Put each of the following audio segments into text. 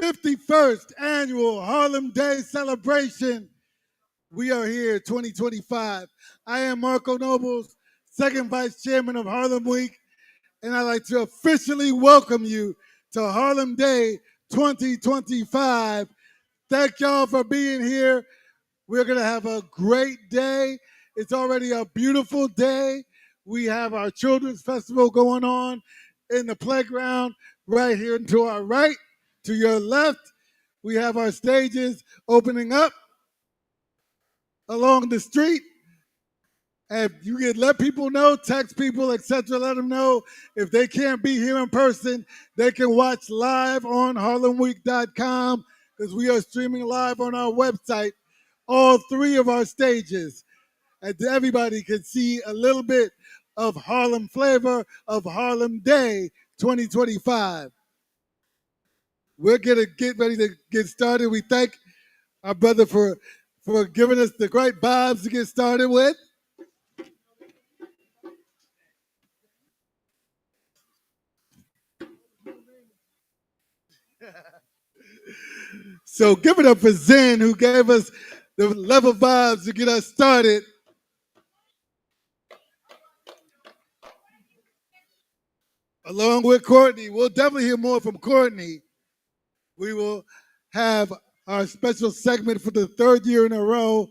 51st annual Harlem Day celebration. We are here 2025. I am Marco Nobles, second vice chairman of Harlem Week, and I'd like to officially welcome you to Harlem Day 2025. Thank y'all for being here. We're going to have a great day. It's already a beautiful day. We have our children's festival going on in the playground right here to our right. To your left, we have our stages opening up along the street. And you can let people know, text people, etc. Let them know if they can't be here in person, they can watch live on harlemweek.com because we are streaming live on our website all three of our stages. And everybody can see a little bit of Harlem flavor of Harlem Day 2025. We're going to get ready to get started. We thank our brother for giving us the great vibes to get started with. So give it up for Zen, who gave us the level vibes to get us started. Along with Courtney. We'll definitely hear more from Courtney. We will have our special segment for the third year in a row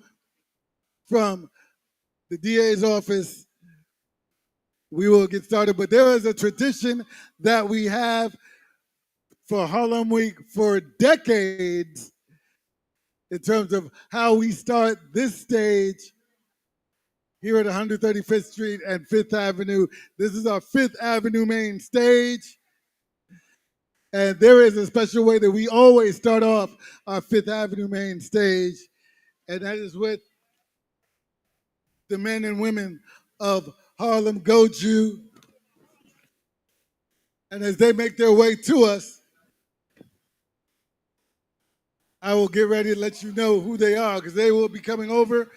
from the DA's office. We will get started, but there is a tradition that we have for Harlem Week for decades in terms of how we start this stage here at 135th Street and 5th Avenue. This is our 5th Avenue main stage. And there is a special way that we always start off our 5th Avenue main stage, and that is with the men and women of Harlem Go Jew. And as they make their way to us, I will get ready to let you know who they are because they will be coming over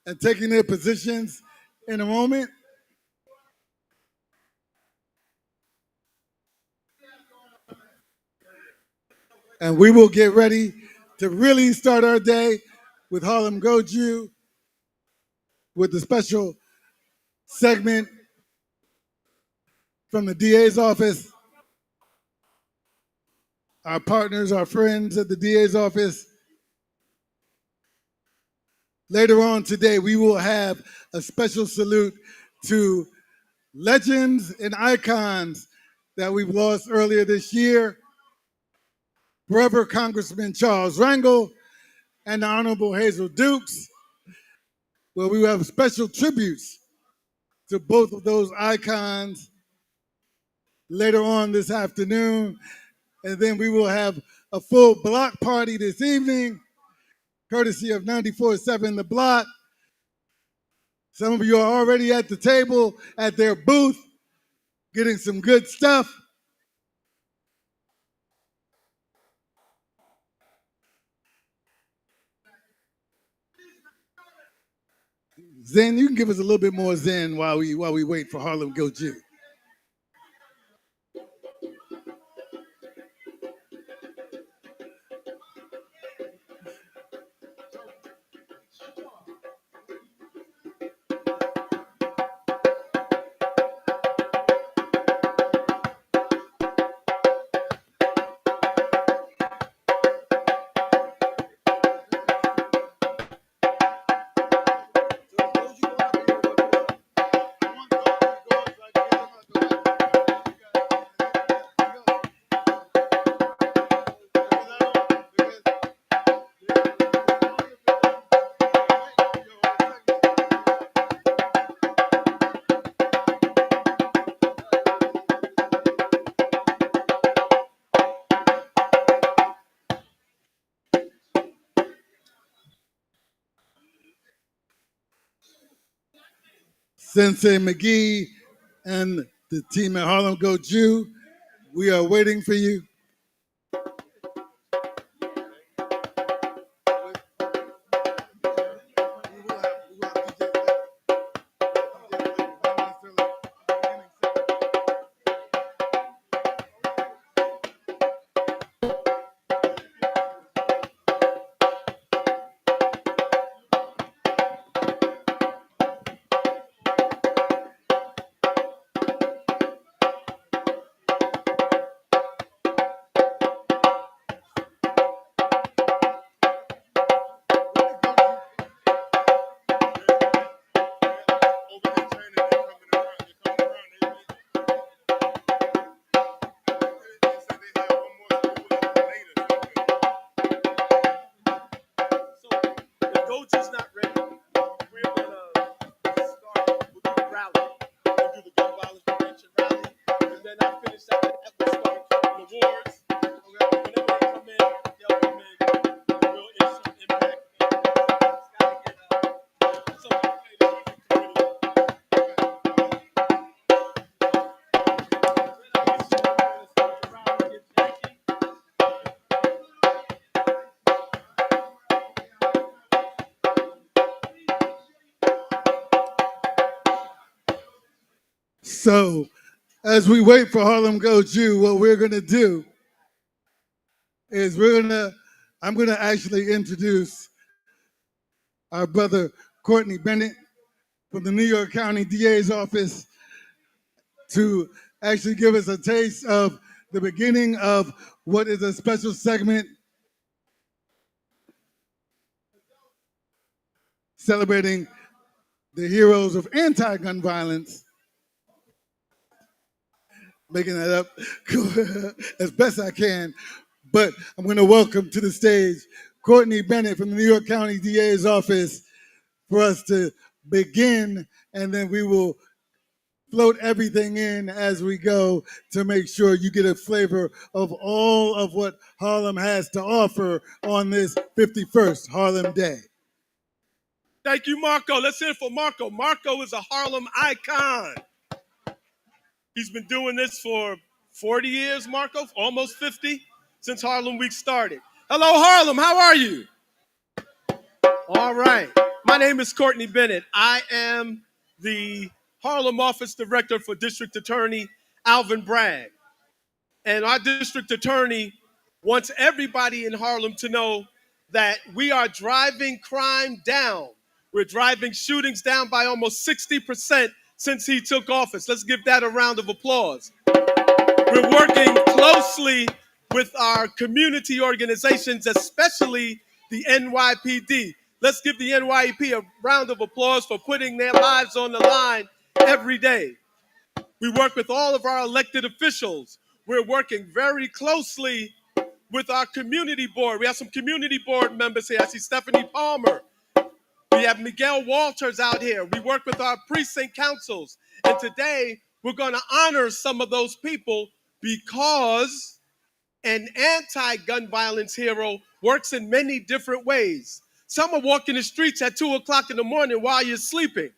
and taking their positions in a moment. And we will get ready to really start our day with Harlem Go Jew with the special segment from the DA's office. Our partners, our friends at the DA's office. Later on today, we will have a special salute to legends and icons that we've lost earlier this year. Forever Congressman Charles Rangel and the Honorable Hazel Dukes, where we will have special tributes to both of those icons later on this afternoon. And then we will have a full block party this evening, courtesy of 94.7 The Block. Some of you are already at the table, at their booth, getting some good stuff. Zen, you can give us a little bit more Zen while we wait for Harlem Go Jew. Sensei McGee and the team at Harlem Go Jew, we are waiting for you. So, as we wait for Harlem Go Jew, what we're going to do is I'm going to actually introduce our brother Courtney Bennett from the New York County DA's office to actually give us a taste of the beginning of what is a special segment celebrating the heroes of anti-gun violence. Making that up as best I can. But I'm going to welcome to the stage Courtney Bennett from the New York County DA's office for us to begin, and then we will float everything in as we go to make sure you get a flavor of all of what Harlem has to offer on this 51st Harlem Day. Thank you, Marco. Let's hear it for Marco. Marco is a Harlem icon. He's been doing this for 40 years, Marco, almost 50, since Harlem Week started. Hello, Harlem. How are you? All right. My name is Courtney Bennett. I am the Harlem Office Director for District Attorney Alvin Bragg. And our district attorney wants everybody in Harlem to know that we are driving crime down. We're driving shootings down by almost 60% since he took office. Let's give that a round of applause. We're working closely with our community organizations, especially the NYPD. Let's give the NYPD a round of applause for putting their lives on the line every day. We work with all of our elected officials. We're working very closely with our community board. We have some community board members here. I see Stephanie Palmer. We have Miguel Walters out here. We work with our precinct councils. And today, we're going to honor some of those people because an anti-gun violence hero works in many different ways. Some are walking the streets at 2 o'clock in the morning while you're sleeping.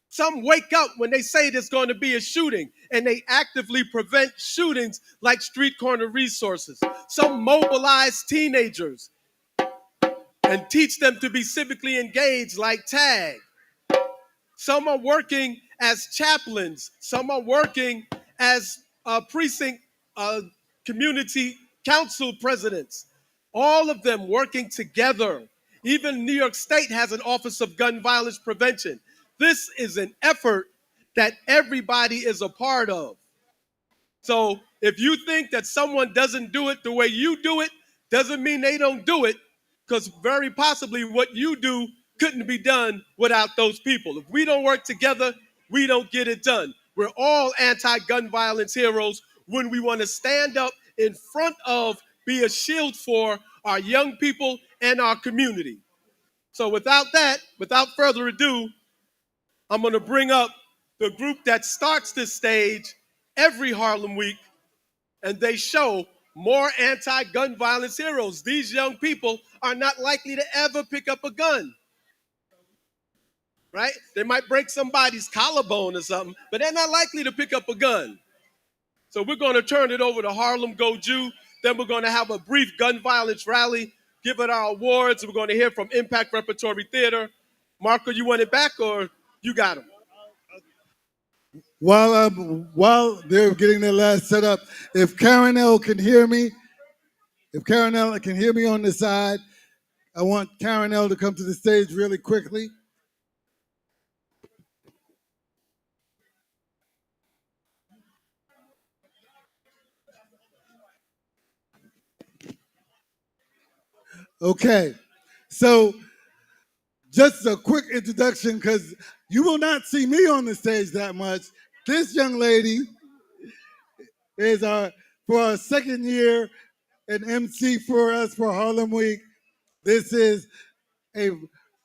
Some wake up when they say there's going to be a shooting, and they actively prevent shootings like street corner resources. Some mobilize teenagers and teach them to be civically engaged like TAG. Some are working as chaplains. Some are working as precinct community council presidents. All of them working together. Even New York State has an Office of Gun Violence Prevention. This is an effort that everybody is a part of. So if you think that someone doesn't do it the way you do it, doesn't mean they don't do it, because very possibly what you do couldn't be done without those people. If we don't work together, we don't get it done. We're all anti-gun violence heroes when we want to stand up in front of, be a shield for our young people and our community. So without further ado, I'm going to bring up the group that starts this stage every Harlem Week, and they show more anti-gun violence heroes. These young people are not likely to ever pick up a gun, right? They might break somebody's collarbone or something, but they're not likely to pick up a gun. So we're going to turn it over to Harlem Go Jew. Then we're going to have a brief gun violence rally, give it our awards. We're going to hear from Impact Repertory Theater. Marco, you want it back or you got them? While they're getting their last set up, if Karen L can hear me on the side, I want Karen L to come to the stage really quickly. Okay, so just a quick introduction, because you will not see me on the stage that much. This young lady is for our second year an MC for us for Harlem Week. This is a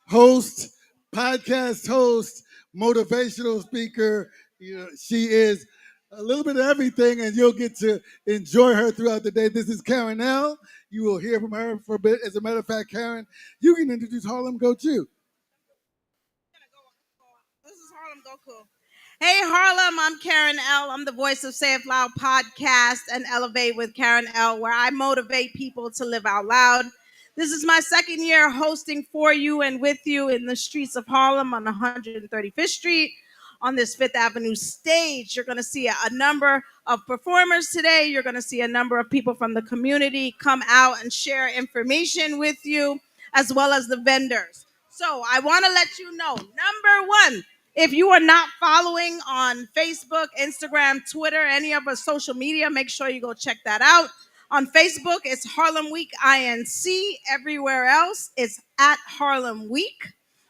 host, podcast host, motivational speaker. You know, she is a little bit of everything, and you'll get to enjoy her throughout the day. This is Karen L. You will hear from her for a bit. As a matter of fact, Karen, you can introduce Harlem Go Jew. This is Harlem Go Cool. Hey Harlem, I'm Karen L. I'm the voice of Say It Loud podcast and Elevate with Karen L, where I motivate people to live out loud. This is my second year hosting for you and with you in the streets of Harlem on 135th Street. on this Fifth Avenue stage. You're going to see a number of performers today. You're going to see a number of people from the community come out and share information with you, as well as the vendors. So I want to let you know, number one, if you are not following on Facebook, Instagram, Twitter, any of our social media, make sure you go check that out. On Facebook, it's Harlem Week INC. Everywhere else, it's at Harlem Week.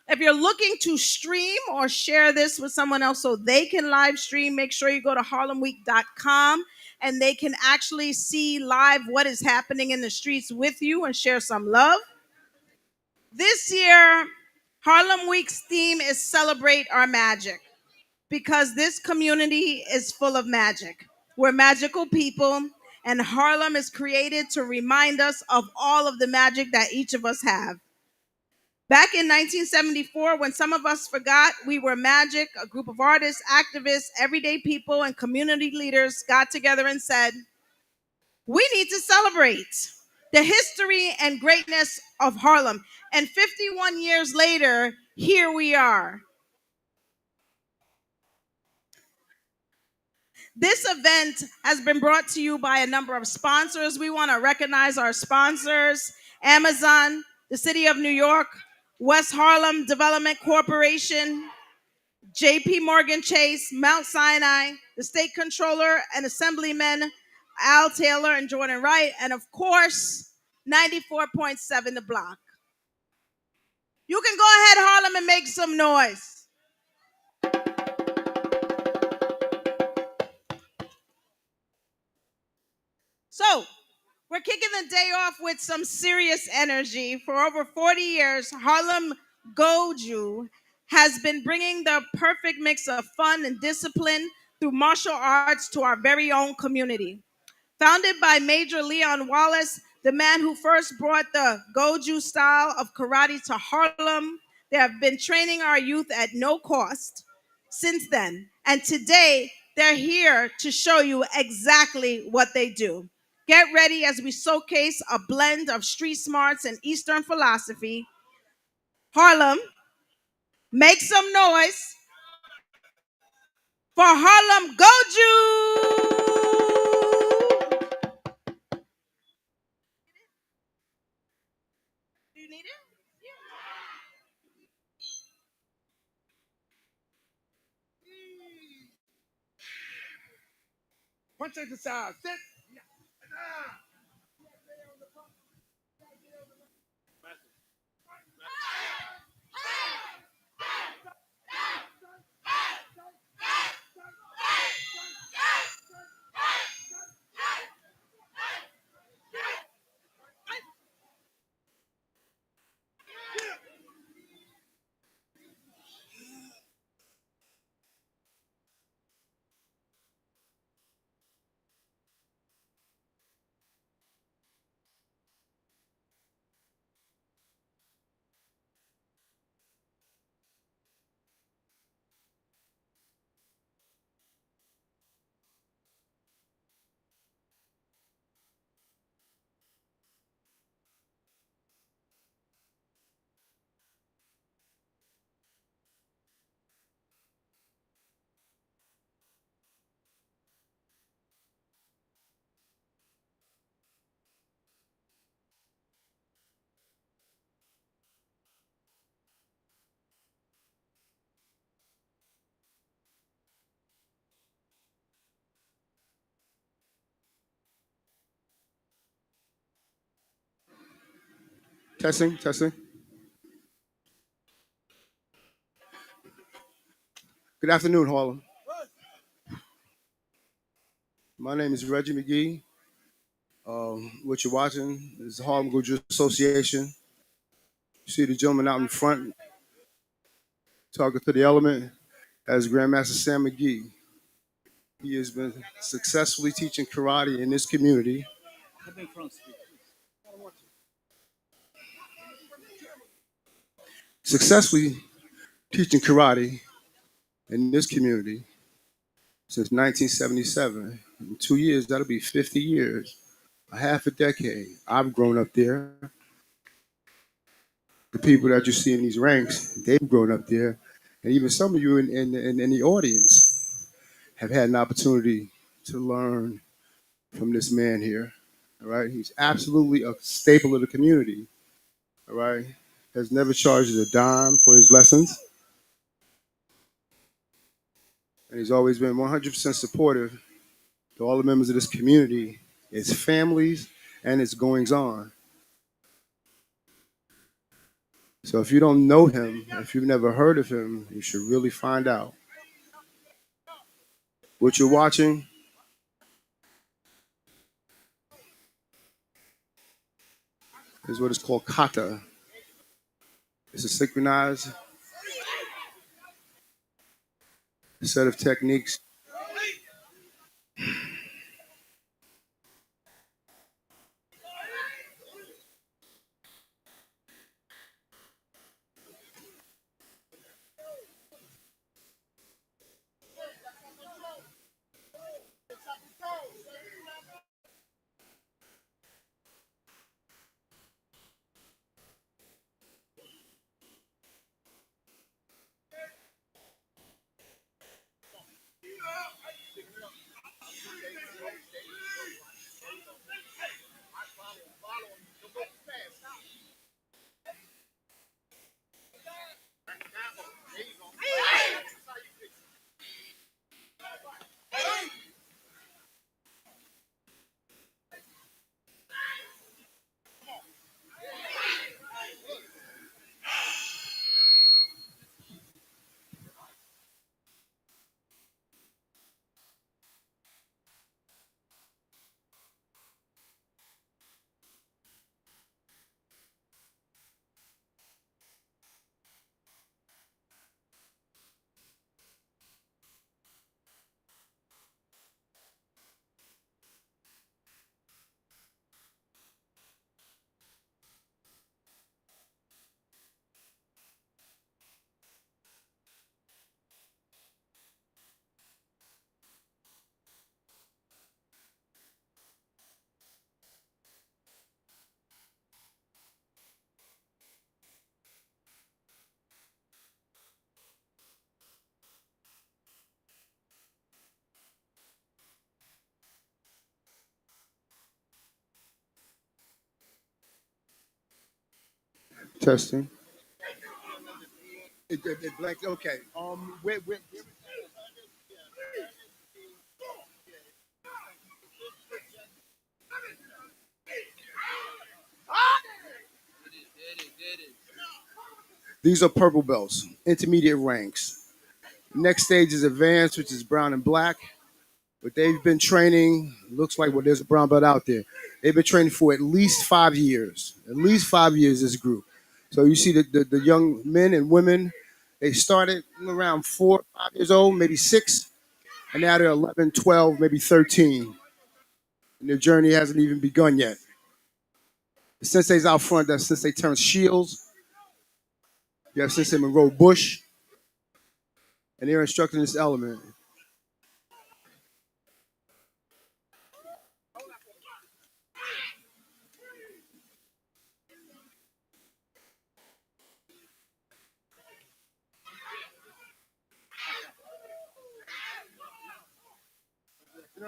If you're looking to stream or share this with someone else so they can live stream, make sure you go to harlemweek.com and they can actually see live what is happening in the streets with you and share some love. This year, Harlem Week's theme is Celebrate Our Magic, because this community is full of magic. We're magical people, and Harlem is created to remind us of all of the magic that each of us have. Back in 1974, when some of us forgot we were magic, a group of artists, activists, everyday people, and community leaders got together and said, we need to celebrate the history and greatness of Harlem. And 51 years later, here we are. This event has been brought to you by a number of sponsors. We want to recognize our sponsors: Amazon, the City of New York, West Harlem Development Corporation, JP Morgan Chase, Mount Sinai, the State Controller and Assemblymen Al Taylor and Jordan Wright, and of course, 94.7 The Block. You can go ahead, Harlem, and make some noise. So, we're kicking the day off with some serious energy. For over 40 years, Harlem Goju has been bringing the perfect mix of fun and discipline through martial arts to our very own community. Founded by Major Leon Wallace, the man who first brought the Goju style of karate to Harlem, they have been training our youth at no cost since then. And today, they're here to show you exactly what they do. Get ready as we showcase a blend of street smarts and Eastern philosophy. Harlem, make some noise for Harlem Goju! Do you need it? Punch exercise. Sit. Testing, testing. Good afternoon, Harlem. My name is Reggie McGee. What you're watching is the Harlem Goju Association. You see the gentleman out in front talking to the element as Grandmaster Sam McGee. He has been successfully teaching karate in this community. Successfully teaching karate in this community since 1977. In 2 years, that'll be 50 years, a half a decade. I've grown up there. The people that you see in these ranks, they've grown up there. And even some of you in the audience have had an opportunity to learn from this man here. All right. He's absolutely a staple of the community. All right. Has never charged a dime for his lessons. And he's always been 100% supportive to all the members of this community, its families, and its goings on. So if you don't know him, if you've never heard of him, you should really find out. What you're watching is what is called kata. It's a synchronized set of techniques. Testing. It blanks. Okay. These are purple belts, intermediate ranks. Next stage is advanced, which is brown and black. But they've been training, looks like, well, there's a brown belt out there. They've been training for at least 5 years. At least 5 years, this group. So you see the young men and women, they started around 4, 5 years old, maybe 6, and now they're 11, 12, maybe 13. And their journey hasn't even begun yet. The sensei's out front, that sensei turns shields. You have Sensei Monroe Bush, and they're instructing this element.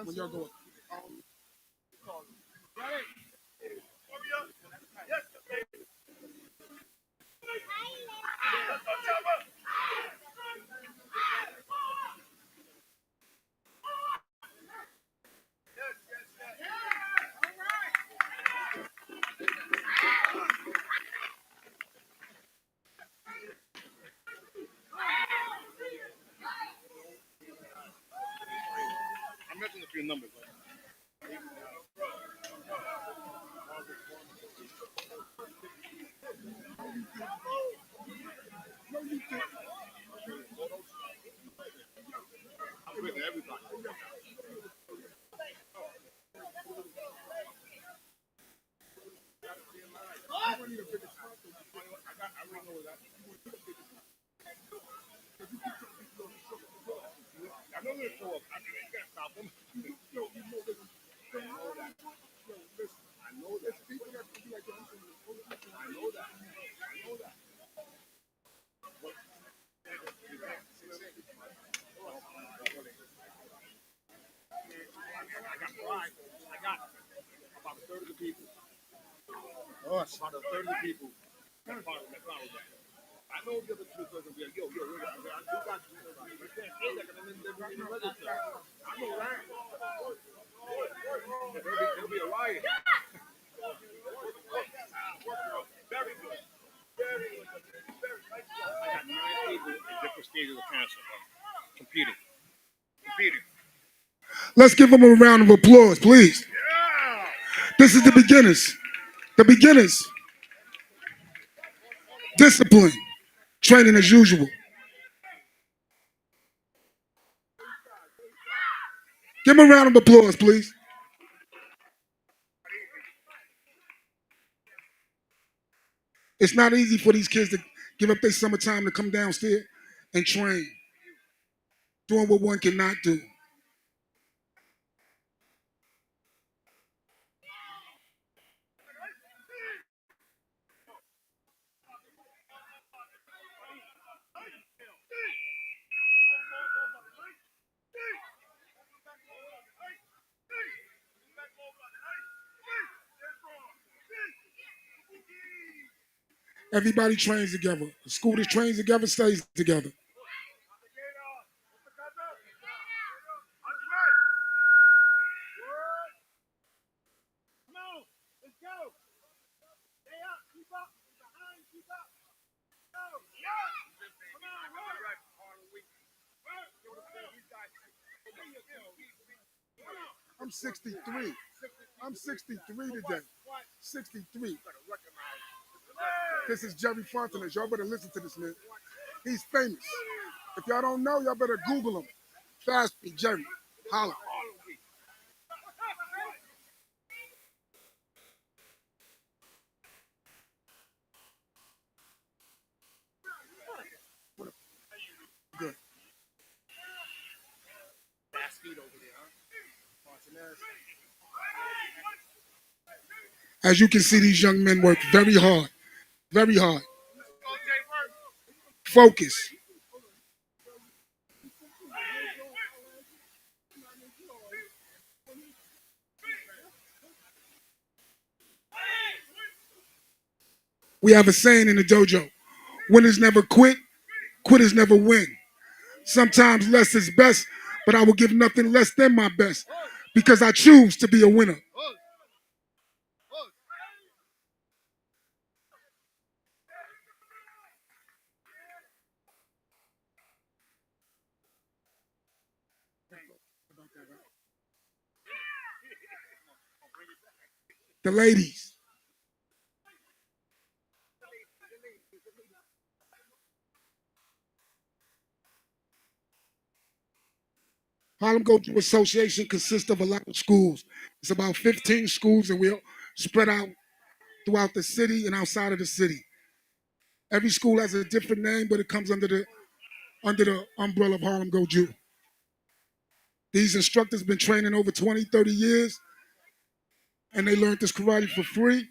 When y'all going, I'm messing with your numbers. I'm with everybody. I know they're full. I mean, you can't stop them. I know that. I know that. I know that. Let's give them a round of applause, please. This is the beginners. The beginners. Discipline. Training as usual. Give them a round of applause, please. It's not easy for these kids to give up their summertime to come downstairs and train, doing what one cannot do. Everybody trains together. A school that trains together stays together. I'm 63. I'm 63 today. 63. This is Jerry Fontenay. Y'all better listen to this man. He's famous. If y'all don't know, y'all better Google him. Fast Beat Jerry. Holla. Good. As you can see, these young men work very hard. Very hard. Focus. We have a saying in the dojo. Winners never quit. Quitters never win. Sometimes less is best, but I will give nothing less than my best because I choose to be a winner. The ladies. Harlem Go-To Association consists of a lot of schools. It's about 15 schools, and we're spread out throughout the city and outside of the city. Every school has a different name, but it comes under the umbrella of Harlem Go-To. These instructors been training over 20, 30 years, and they learned this karate for free.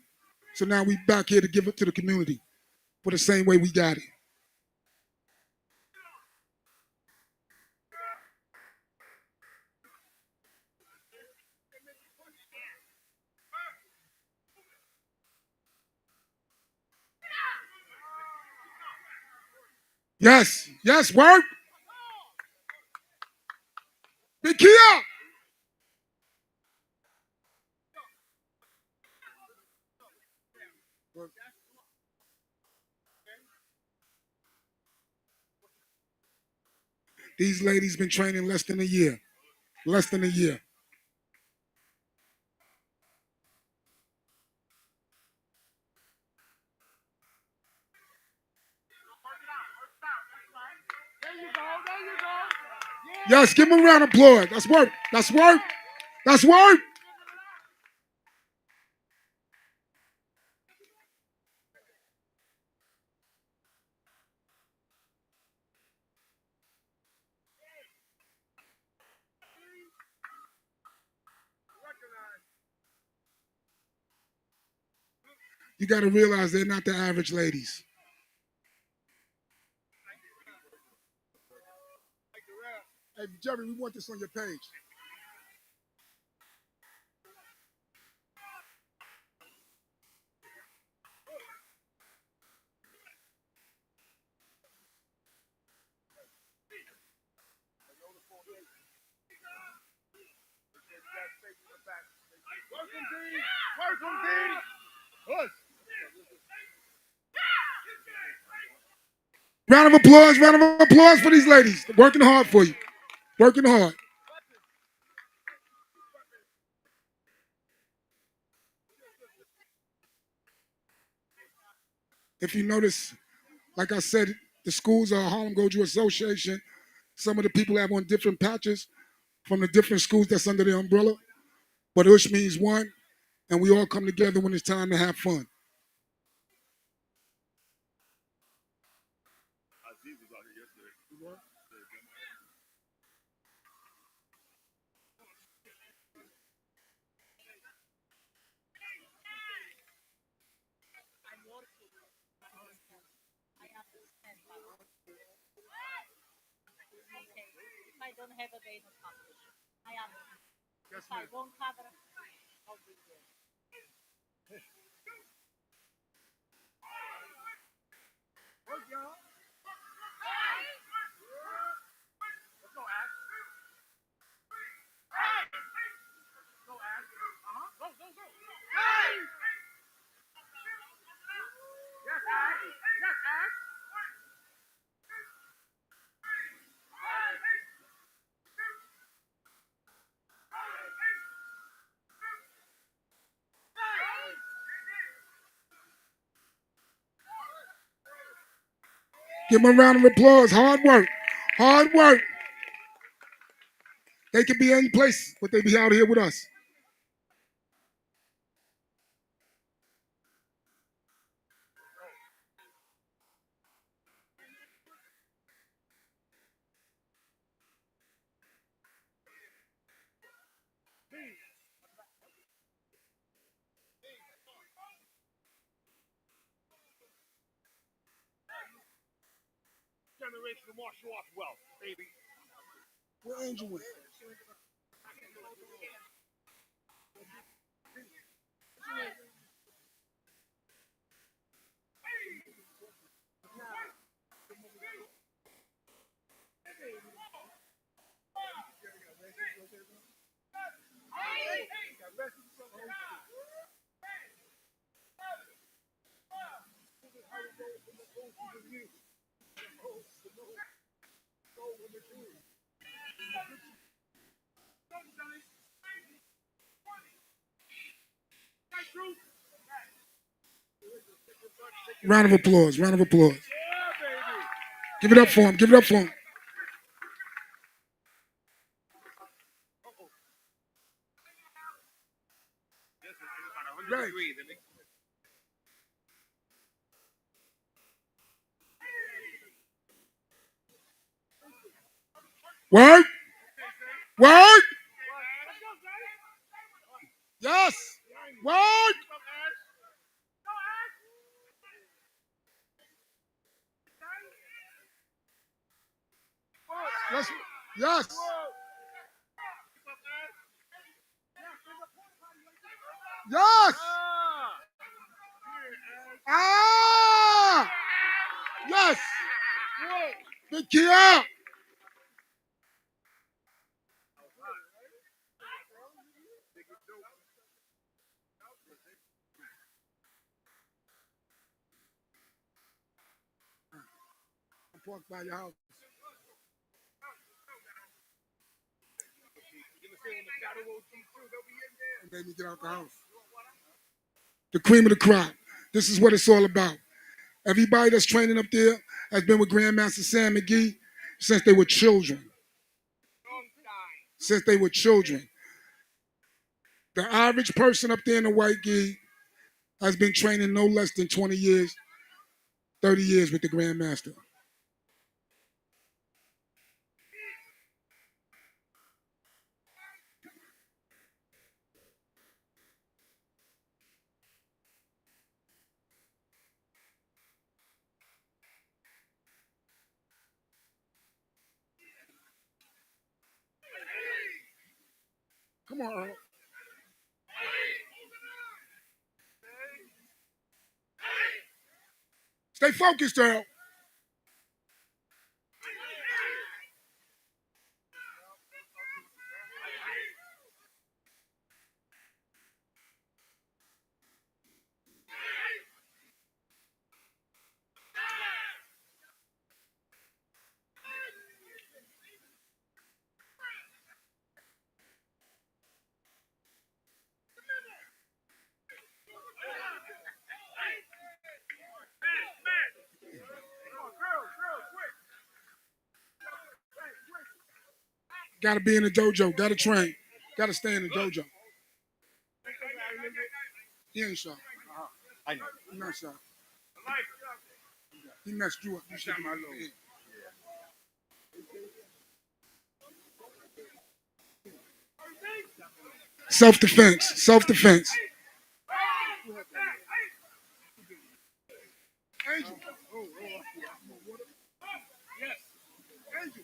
So now we back here to give it to the community for the same way we got it. Yes, yes, work. Big Kia. These ladies been training less than a year. Less than a year. Yes, give them a round of applause. That's work. That's work. That's work. You got to realize they're not the average ladies. Hey, Jerry, we want this on your page. Round of applause for these ladies. Working hard for you. Working hard. If you notice, like I said, the schools are Harlem Goju Association. Some of the people have on different patches from the different schools that's under the umbrella. But Ush means one, and we all come together when it's time to have fun. Give them a round of applause. Hard work. Hard work. They could be any place, but they be out here with us. Generational martial arts wealth, baby. Where Angel went? Round of applause. Round of applause. Give it up for him. Give it up for him. Right. Work. Work. Yes. Work. Yes. Yes. Yes. Ah. Yes. Big key out. I'm parked by your house. And made me get out the house. The cream of the crop. This is what it's all about. Everybody that's training up there has been with Grandmaster Sam McGee since they were children. Since they were children. The average person up there in the white gi has been training no less than 20 years, 30 years with the Grandmaster. Come on, Earl. Stay focused, Earl. Got to be in the dojo. Got to train. Got to stay in the dojo. He ain't shy. I know. He's not shy. He messed you up. You should be my little. Self-defense. Self-defense. Angel. Angel. Angel.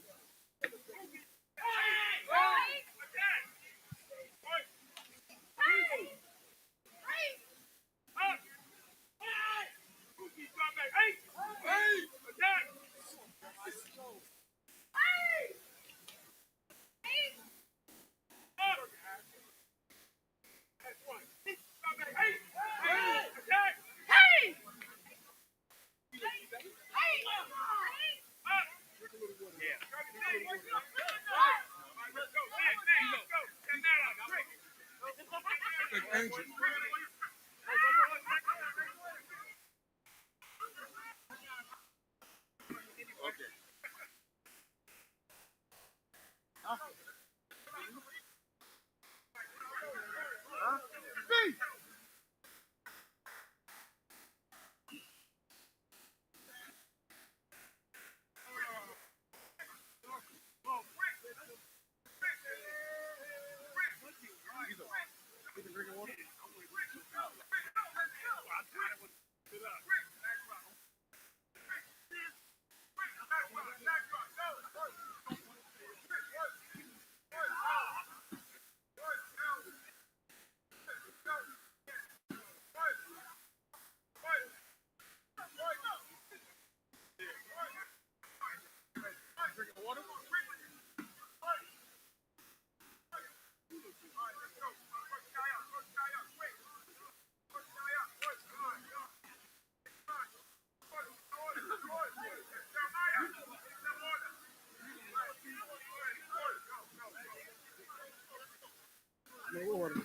No order.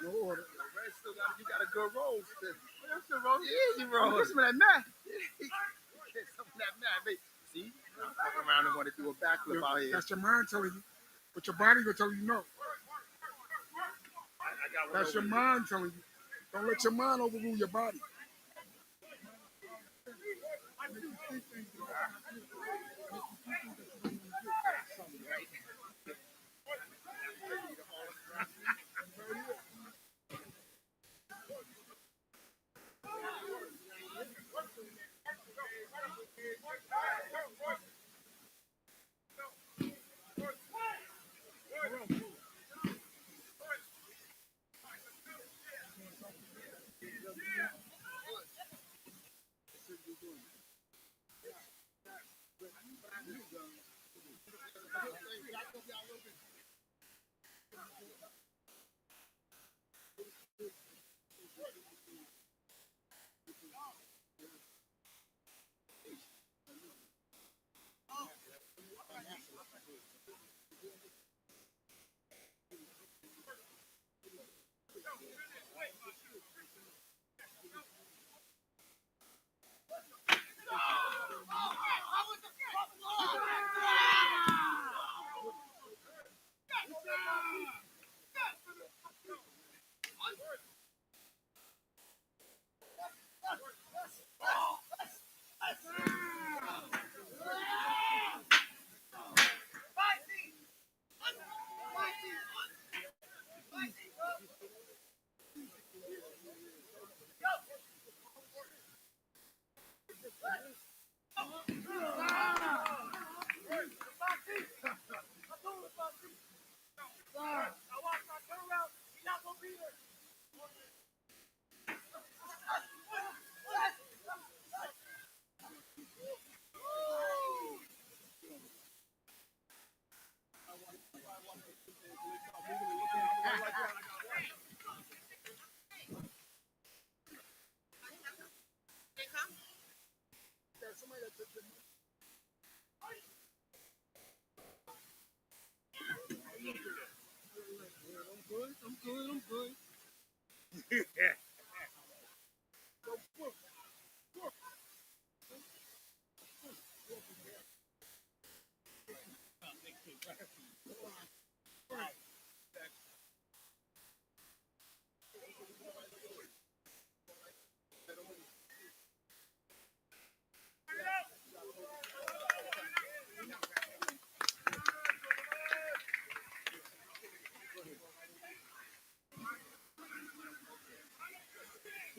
No order. You got a good roll. That's the roll. Easy roll. Get some of that math. Get some of that math. See? I'm fucking around and want to do a backflip out here. That's your mind telling you. But your body will tell you no. That's your mind telling you. Don't let your mind overrule your body. I'm good.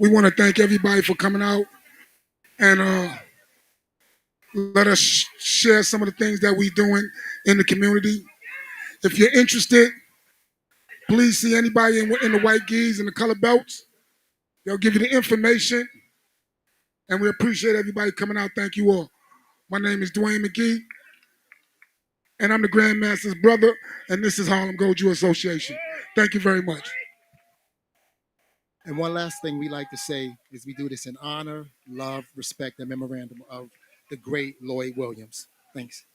We want to thank everybody for coming out and let us share some of the things that we're doing in the community. If you're interested, please see anybody in the white geese and the color belts. They'll give you the information, and we appreciate everybody coming out. Thank you all. My name is Dwayne McGee, and I'm the Grandmaster's brother, and this is Harlem Goju Association. Thank you very much. And one last thing we like to say is we do this in honor, love, respect, and memorandum of the great Lloyd Williams. Thanks.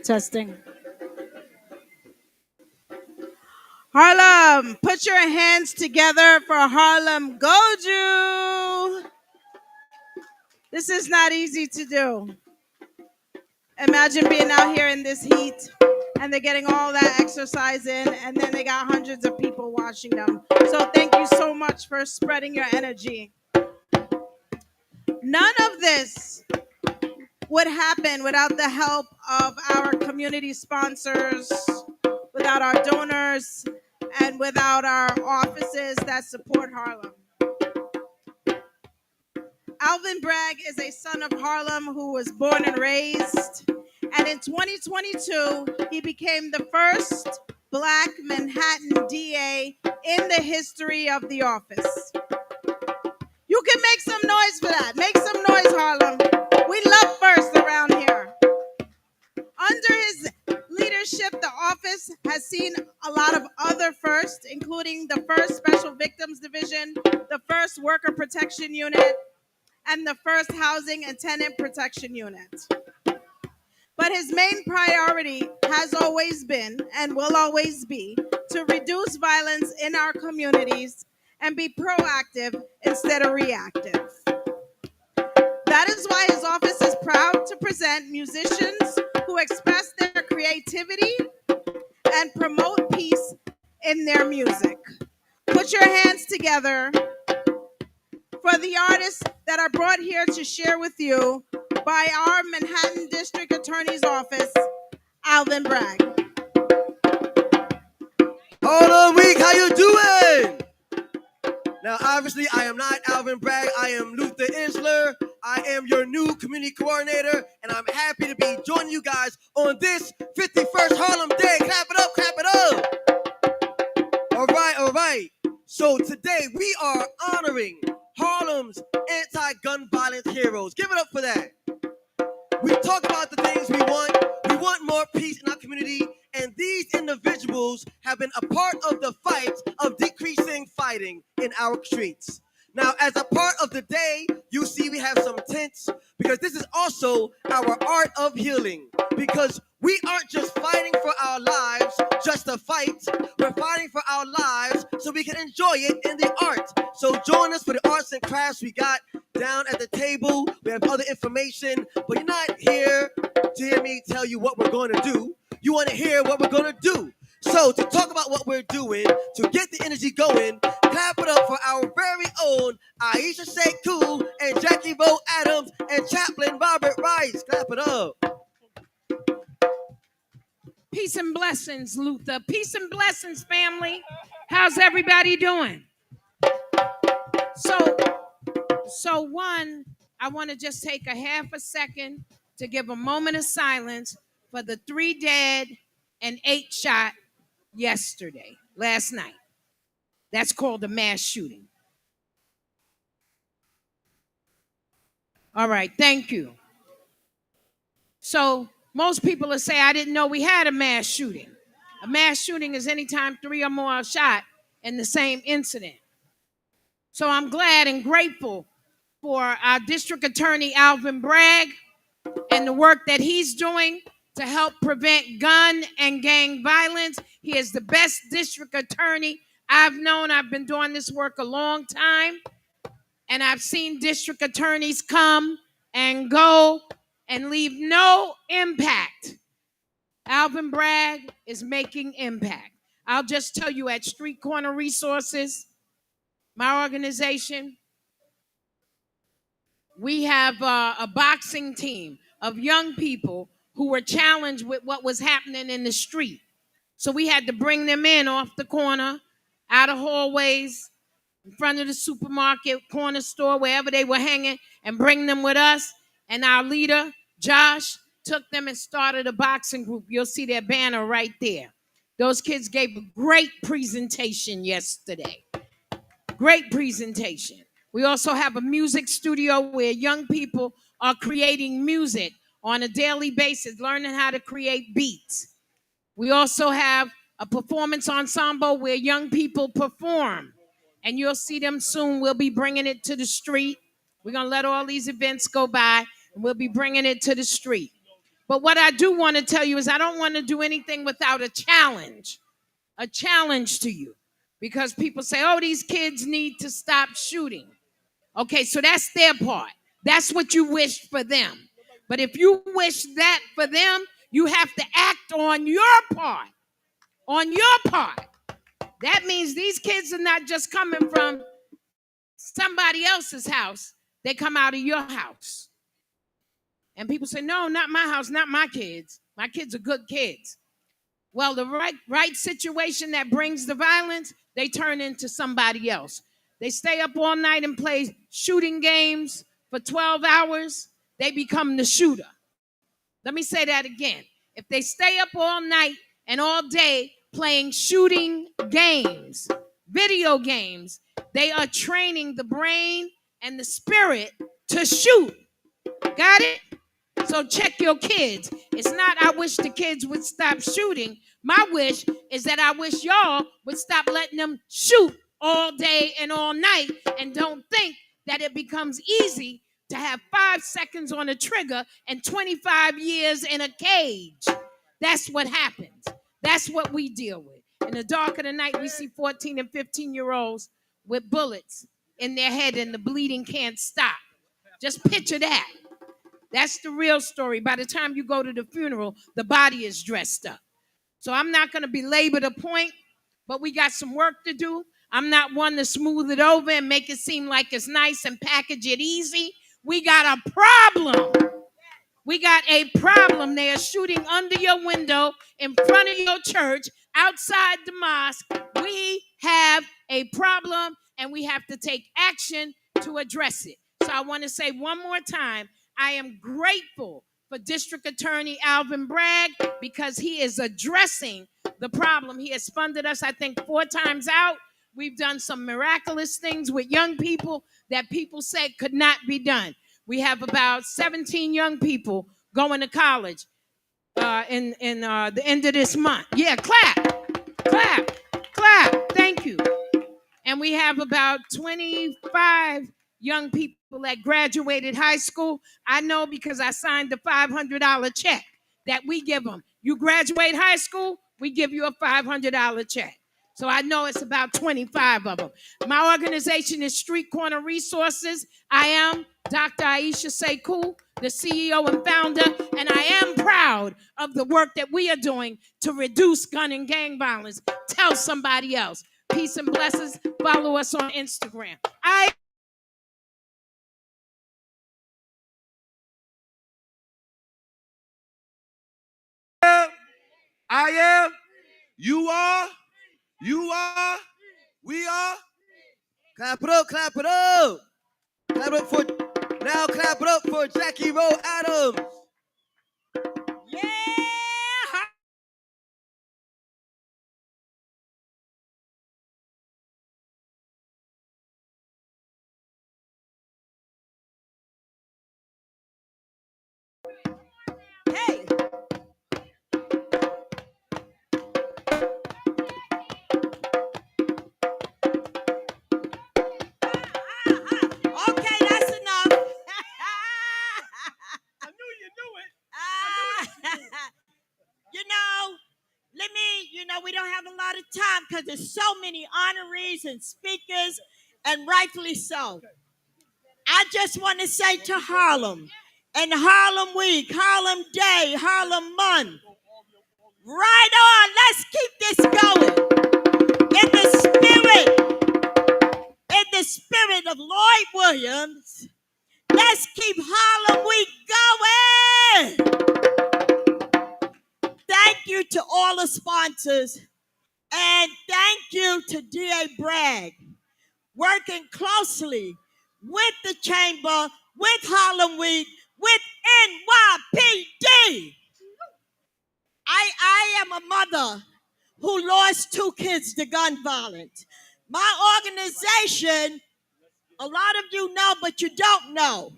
Testing. Harlem, put your hands together for Harlem Goju. This is not easy to do. Imagine being out here in this heat and they're getting all that exercise in, and then they got hundreds of people watching them. So thank you so much for spreading your energy. None of this would happen without the help of our community sponsors, without our donors, and without our offices that support Harlem. Alvin Bragg is a son of Harlem who was born and raised. And in 2022, he became the first Black Manhattan DA in the history of the office. You can make some noise for that. Make some noise, Harlem. We love first around here. Under his leadership, the office has seen a lot of other firsts, including the first Special Victims Division, the first Worker Protection Unit, and the first Housing and Tenant Protection Unit. But his main priority has always been, and will always be, to reduce violence in our communities and be proactive instead of reactive. That is why his office is proud to present musicians who express their creativity and promote peace in their music. Put your hands together for the artists that are brought here to share with you by our Manhattan District Attorney's Office, Alvin Bragg. Harlem Week, how you doing? Now, obviously, I am not Alvin Bragg. I am Luther Isler. I am your new community coordinator, and I'm happy to be joining you guys on this 51st Harlem Day. Clap it up, clap it up. All right. So today we are honoring Harlem's anti-gun violence heroes. Give it up for that. We talk about the things we want. We want more peace in our community, and these individuals have been a part of the fight of decreasing fighting in our streets. Now, as a part of the day, you see we have some tents, because this is also our art of healing. Because we aren't just fighting for our lives just to fight. We're fighting for our lives so we can enjoy it in the art. So join us for the arts and crafts we got down at the table. We have other information, but you're not here to hear me tell you what we're going to do. You want to hear what we're going to do. So to talk about what we're doing, to get the energy going, clap it up for our very own Aisha Sekou and Jackie Vo Adams and Chaplain Robert Rice. Clap it up. Peace and blessings, Luther. Peace and blessings, family. How's everybody doing? So one, I want to just take a half a second to give a moment of silence for the 3 dead and 8 shot last night. That's called a mass shooting. All right, thank you. So most people will say, I didn't know we had a mass shooting. A mass shooting is anytime 3 or more are shot in the same incident. So I'm glad and grateful for our district attorney, Alvin Bragg, and the work that he's doing to help prevent gun and gang violence. He is the best district attorney I've known. I've been doing this work a long time, and I've seen district attorneys come and go and leave no impact. Alvin Bragg is making impact. I'll just tell you, at Street Corner Resources, my organization, we have a boxing team of young people who were challenged with what was happening in the street. So we had to bring them in off the corner, out of hallways, in front of the supermarket, corner store, wherever they were hanging, and bring them with us. And our leader, Josh, took them and started a boxing group. You'll see their banner right there. Those kids gave a great presentation yesterday. Great presentation. We also have a music studio where young people are creating music on a daily basis, learning how to create beats. We also have a performance ensemble where young people perform, and you'll see them soon. We'll be bringing it to the street. We're going to let all these events go by, and we'll be bringing it to the street. But what I do want to tell you is I don't want to do anything without a challenge to you. Because people say, oh, these kids need to stop shooting. Okay, so that's their part. That's what you wish for them. But if you wish that for them, you have to act on your part. On your part. That means these kids are not just coming from somebody else's house. They come out of your house. And people say, no, not my house, not my kids. My kids are good kids. Well, the right situation that brings the violence, they turn into somebody else. They stay up all night and play shooting games for 12 hours. They become the shooter. Let me say that again. If they stay up all night and all day playing shooting games, video games, they are training the brain and the spirit to shoot. Got it? So check your kids. It's not I wish the kids would stop shooting. My wish is that I wish y'all would stop letting them shoot all day and all night, and don't think that it becomes easy to have 5 seconds on a trigger and 25 years in a cage. That's what happens. That's what we deal with. In the dark of the night, we see 14 and 15-year-olds with bullets in their head and the bleeding can't stop. Just picture that. That's the real story. By the time you go to the funeral, the body is dressed up. So I'm not going to belabor the point, but we got some work to do. I'm not one to smooth it over and make it seem like it's nice and package it easy. We got a problem. We got a problem. They are shooting under your window, in front of your church, outside the mosque. We have a problem, and we have to take action to address it. So I want to say one more time, I am grateful for District Attorney Alvin Bragg because he is addressing the problem. He has funded us, I think, 4 times out. We've done some miraculous things with young people that people said could not be done. We have about 17 young people going to college in the end of this month. Yeah, clap, clap, clap. Thank you. And we have about 25 young people that graduated high school. I know because I signed the $500 check that we give them. You graduate high school, we give you a $500 check. So I know it's about 25 of them. My organization is Street Corner Resources. I am Dr. Aisha Sekou, the CEO and founder, and I am proud of the work that we are doing to reduce gun and gang violence. Tell somebody else. Peace and blessings. Follow us on Instagram. I am, you are, we are. Clap it up, clap it up. Clap it up for, now clap it up for Jackie Rowe Adams. Yeah. Hey. Okay, that's enough. I knew you knew it. You know, we don't have a lot of time because there's so many honorees and speakers, and rightfully so. I just want to say to Harlem and Harlem Week, Harlem Day, Harlem Month, right on, let's keep this going. In the spirit of Lloyd Williams, let's keep Harlem Week going. Thank you to all the sponsors, and thank you to D.A. Bragg, working closely with the Chamber, with Harlem Week, with NYPD. I am a mother who lost 2 kids to gun violence. My organization, a lot of you know, but you don't know.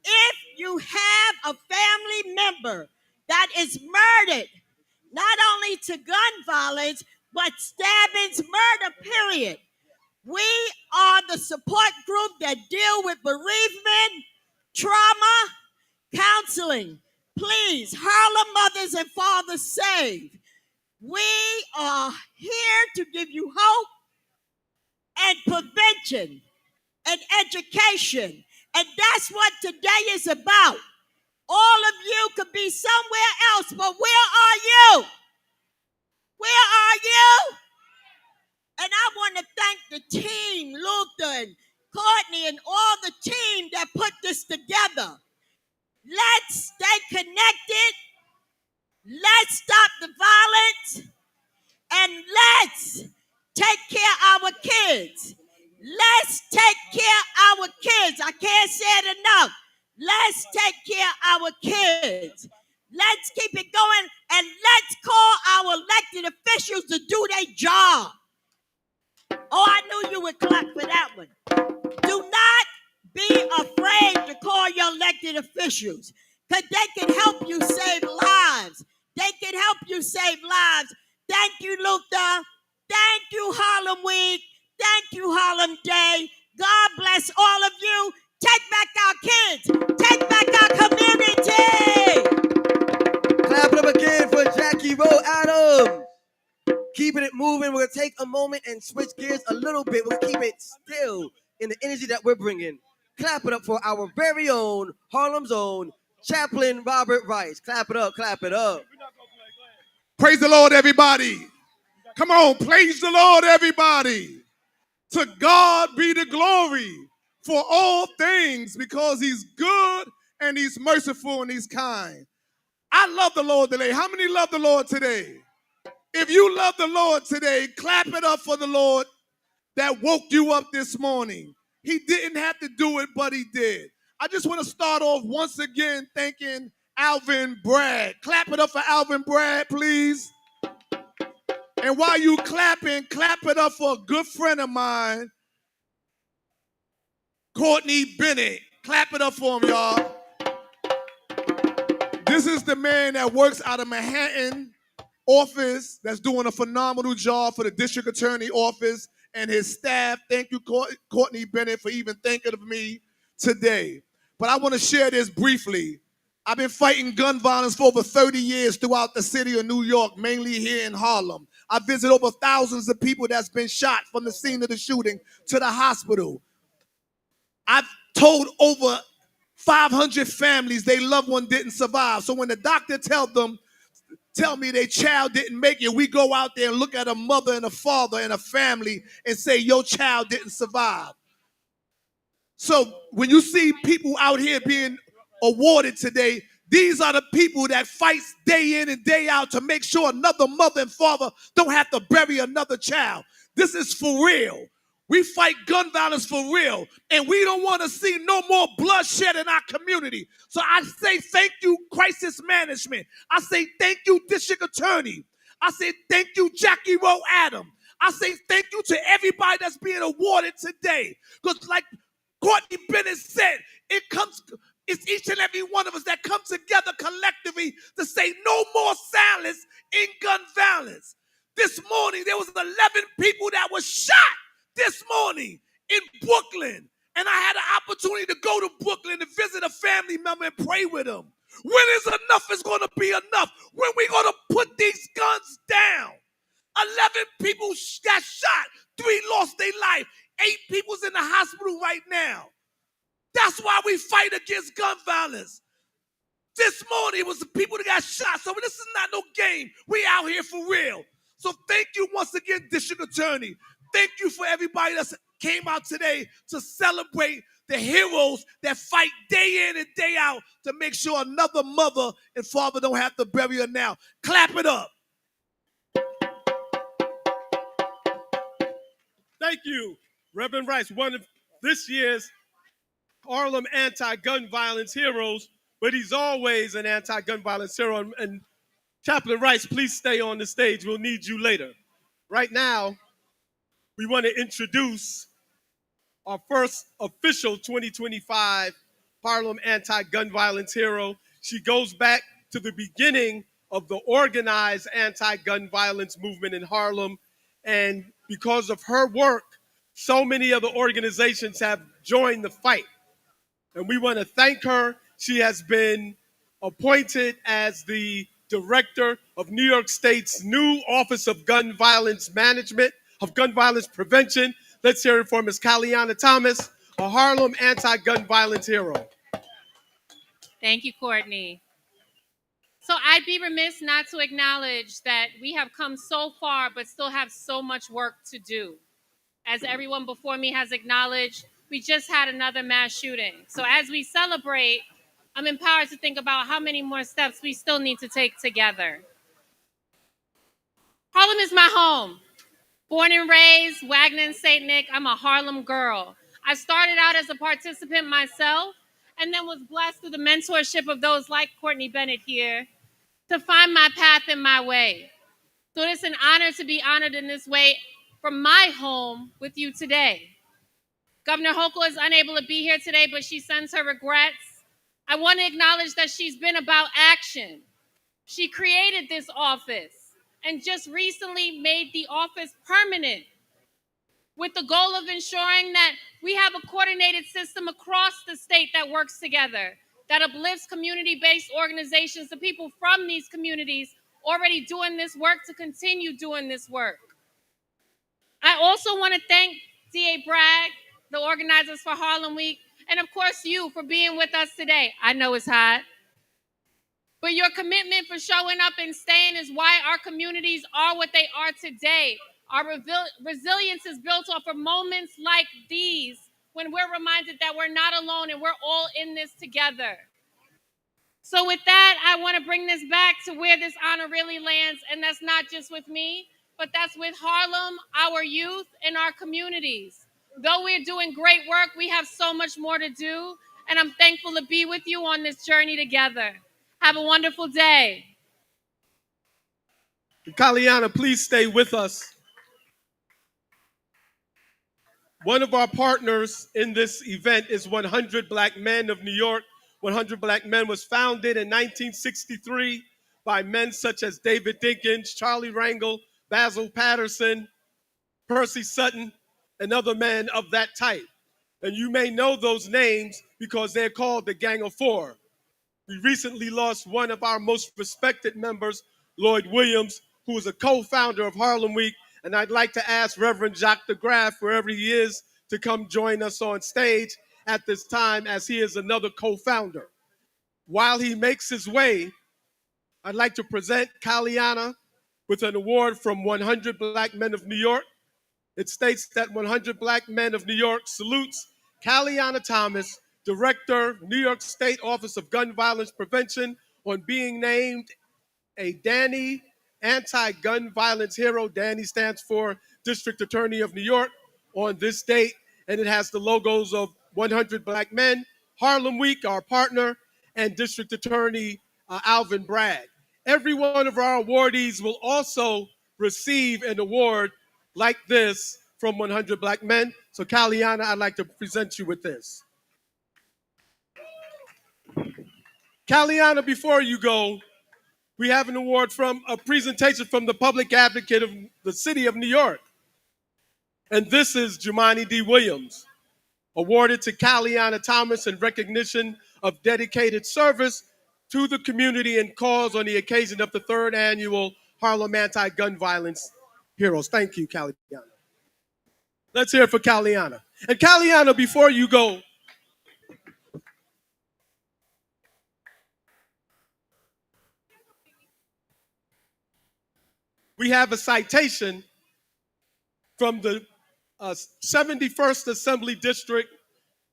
If you have a family member that is murdered, not only to gun violence, but stabbings, murder, period, we are the support group that deal with bereavement, trauma, counseling. Please, Harlem Mothers and Fathers Save. We are here to give you hope and prevention and education. And that's what today is about. All of you could be somewhere else, but where are you? Where are you? And I want to thank the team, Luther and Courtney and all the team that put this together. Let's stay connected. Let's stop the violence. And let's take care of our kids. Let's take care of our kids. I can't say it enough. Let's take care of our kids. Let's keep it going, and let's call our elected officials to do their job. Oh, I knew you would clap for that one. Do not be afraid to call your elected officials, because they can help you save lives. They can help you save lives. Thank you, Luther. Thank you, Harlem Week. Thank you, Harlem Day. God bless all of you. Take back our kids. Take back our community. Clap it up again for Jackie Rowe Adams. Keeping it moving. We're going to take a moment and switch gears a little bit. We'll keep it still in the energy that we're bringing. Clap it up for our very own, Harlem's own, Chaplain Robert Rice. Clap it up, clap it up. Praise the Lord, everybody. Come on, praise the Lord, everybody. To God be the glory for all things, because he's good and he's merciful and he's kind. I love the Lord today. How many love the Lord today? If you love the Lord today, clap it up for the Lord that woke you up this morning. He didn't have to do it, but he did. I just want to start off once again thanking Alvin Bragg. Clap it up for Alvin Bragg, please. And while you clapping, clap it up for a good friend of mine, Courtney Bennett. Clap it up for him, y'all. This is the man that works out of Manhattan office that's doing a phenomenal job for the district attorney office and his staff. Thank you, Courtney Bennett, for even thinking of me today. But I want to share this briefly. I've been fighting gun violence for over 30 years throughout the city of New York, mainly here in Harlem. I visit over thousands of people that's been shot from the scene of the shooting to the hospital. I've told over 500 families their loved one didn't survive. So when the doctor tell me their child didn't make it, we go out there and look at a mother and a father and a family and say, your child didn't survive. So when you see people out here being awarded today, These are the people that fights day in and day out to make sure another mother and father don't have to bury another child. This is for real. We fight gun violence for real, and we don't want to see no more bloodshed in our community. So I say thank you, crisis management. I say thank you, district attorney. I say thank you, Jackie Rowe Adam. I say thank you to everybody that's being awarded today. Because like Courtney Bennett said, it's each and every one of us that come together collectively to say no more silence in gun violence. This morning, there was 11 people that were shot this morning in Brooklyn. And I had an opportunity to go to Brooklyn to visit a family member and pray with them. When is enough is going to be enough? When we going to put these guns down? 11 people got shot. 3 lost their life. 8 people's in the hospital right now. That's why we fight against gun violence. This morning, it was the people that got shot. So this is not no game. We out here for real. So thank you once again, District Attorney. Thank you for everybody that came out today to celebrate the heroes that fight day in and day out to make sure another mother and father don't have to bury her now. Clap it up. Thank you, Reverend Rice, one of this year's Harlem anti-gun violence heroes, but he's always an anti-gun violence hero. And Chaplain Rice, please stay on the stage. We'll need you later. Right now, we want to introduce our first official 2025 Harlem anti-gun violence hero. She goes back to the beginning of the organized anti-gun violence movement in Harlem. And because of her work, so many other organizations have joined the fight. And we want to thank her. She has been appointed as the director of New York State's new Office of Gun Violence Management, of Gun Violence Prevention. Let's hear it from Ms. Kaliana Thomas, a Harlem anti-gun violence hero. Thank you, Courtney. So I'd be remiss not to acknowledge that we have come so far, but still have so much work to do. As everyone before me has acknowledged, we just had another mass shooting. So as we celebrate, I'm empowered to think about how many more steps we still need to take together. Harlem is my home. Born and raised, Wagner and St. Nick, I'm a Harlem girl. I started out as a participant myself, and then was blessed through the mentorship of those like Courtney Bennett here to find my path and my way. So it's an honor to be honored in this way from my home with you today. Governor Hochul is unable to be here today, but she sends her regrets. I want to acknowledge that she's been about action. She created this office and just recently made the office permanent with the goal of ensuring that we have a coordinated system across the state that works together, that uplifts community-based organizations, the people from these communities already doing this work to continue doing this work. I also want to thank D.A. Bragg, the organizers for Harlem Week, and of course you for being with us today. I know it's hot. But your commitment for showing up and staying is why our communities are what they are today. Our resilience is built off of moments like these when we're reminded that we're not alone and we're all in this together. So with that, I want to bring this back to where this honor really lands, and that's not just with me, but that's with Harlem, our youth, and our communities. Though we're doing great work, we have so much more to do, and I'm thankful to be with you on this journey together. Have a wonderful day. Kaliana, please stay with us. One of our partners in this event is 100 Black Men of New York. 100 Black Men was founded in 1963 by men such as David Dinkins, Charlie Rangel, Basil Patterson, Percy Sutton, and other men of that type. And you may know those names because they're called the Gang of Four. We recently lost one of our most respected members, Lloyd Williams, who was a co-founder of Harlem Week. And I'd like to ask Reverend Jacques DeGraff, wherever he is, to come join us on stage at this time, as he is another co-founder. While he makes his way, I'd like to present Kaliana with an award from 100 Black Men of New York. It states that 100 Black Men of New York salutes Kaliana Thomas, Director, New York State Office of Gun Violence Prevention, on being named a Danny anti-gun violence hero. Danny stands for District Attorney of New York on this date, and it has the logos of 100 Black Men, Harlem Week, our partner, and District Attorney Alvin Bragg. Every one of our awardees will also receive an award like this from 100 Black Men. So, Caliana, I'd like to present you with this. Caliana, before you go, we have an award from a presentation from the public advocate of the city of New York. And this is Jumani D. Williams, awarded to Caliana Thomas in recognition of dedicated service to the community and cause on the occasion of the third annual Harlem Anti-Gun Violence Heroes. Thank you, Caliana. Let's hear it for Caliana. And Caliana, before you go, we have a citation from the 71st Assembly District,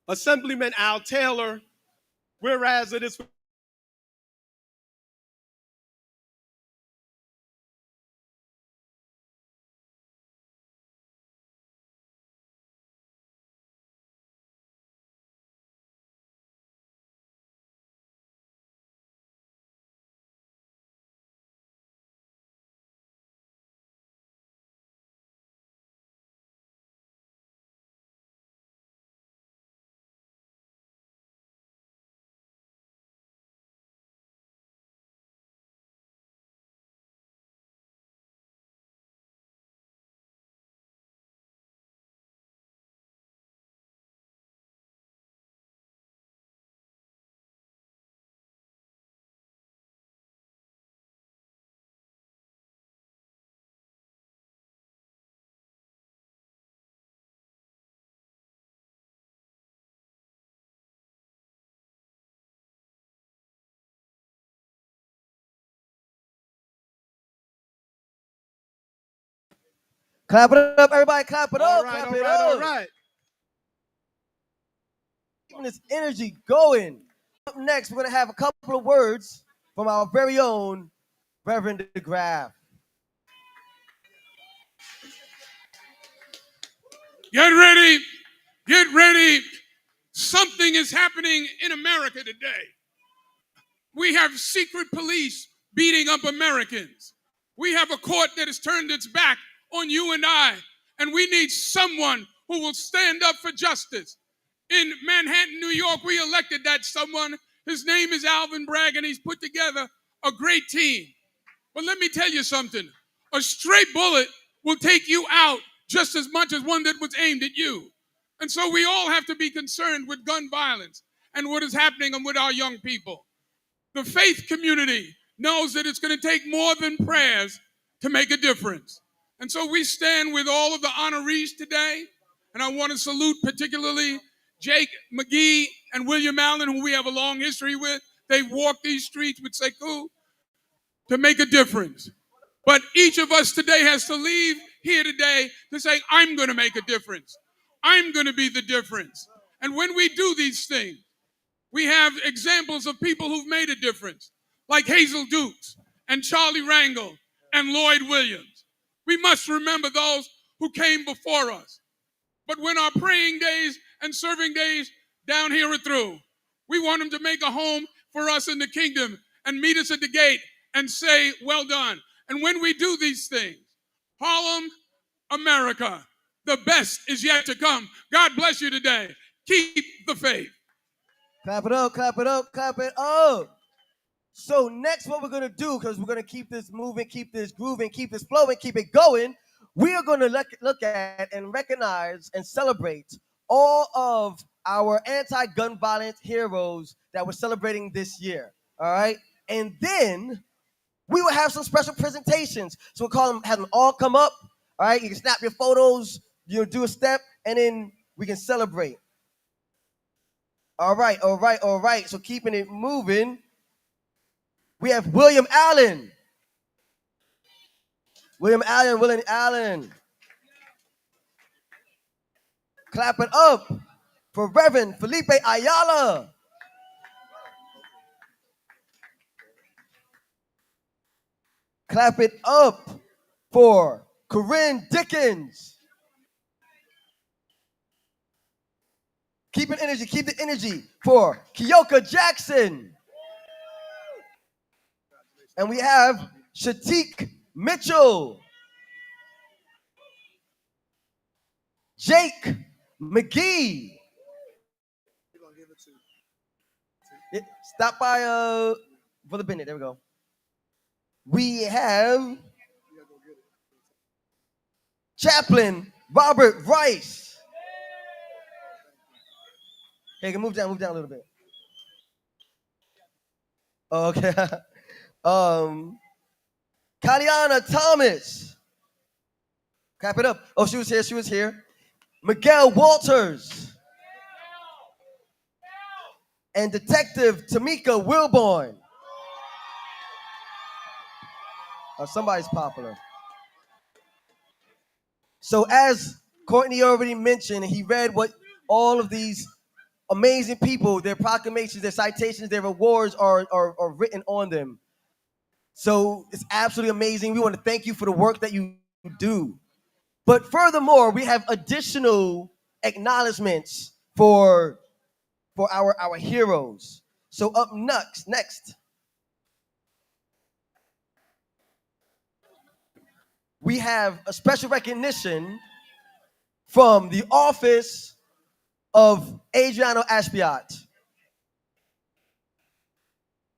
Assemblyman Al Taylor, whereas it is Clap it up, everybody. Clap it all up. right, Clap all it right, all up. right. Keeping this energy going. Up next, we're going to have a couple of words from our very own Reverend DeGraff. Get ready. Get ready. Something is happening in America today. We have secret police beating up Americans. We have a court that has turned its back on you and I, and we need someone who will stand up for justice. In Manhattan, New York, we elected that someone. His name is Alvin Bragg, and he's put together a great team. But let me tell you something. A stray bullet will take you out just as much as one that was aimed at you. And so we all have to be concerned with gun violence and what is happening with our young people. The faith community knows that it's going to take more than prayers to make a difference. And so we stand with all of the honorees today. And I want to salute particularly Jake McGee and William Allen, who we have a long history with. They walked these streets with Sekou to make a difference. But each of us today has to leave here today to say, I'm going to make a difference. I'm going to be the difference. And when we do these things, we have examples of people who've made a difference, like Hazel Dukes and Charlie Rangel and Lloyd Williams. We must remember those who came before us. But when our praying days and serving days down here are through, we want them to make a home for us in the kingdom and meet us at the gate and say, well done. And when we do these things, Harlem, America, the best is yet to come. God bless you today. Keep the faith. Clap it up, clap it up, clap it up. So next what we're going to do, because we're going to keep this moving, keep this grooving, keep this flowing, keep it going, we are going to look at and recognize and celebrate all of our anti-gun violence heroes that we're celebrating this year, all right? And then we will have some special presentations. So we'll have them all come up, all right? You can snap your photos, do a step, and then we can celebrate. All right, all right, all right. So keeping it moving, we have William Allen. William Allen, William Allen. Clap it up for Reverend Felipe Ayala. Clap it up for Corinne Dickens. Keep the energy for Keoka Jackson. And we have Shatik Mitchell. Jake McGee. Stop by Brother Bennett. There we go. We have Chaplain Robert Rice. Hey, move down a little bit. Okay. Kaliana Thomas. Clap it up. Oh, she was here. Miguel Walters. And Detective Tamika Wilborn. Oh, somebody's popular. So as Courtney already mentioned, he read what all of these amazing people, their proclamations, their citations, their awards are written on them. So it's absolutely amazing. We want to thank you for the work that you do. But furthermore, we have additional acknowledgments for our heroes. So up next, we have a special recognition from the office of Adriano Aspiat.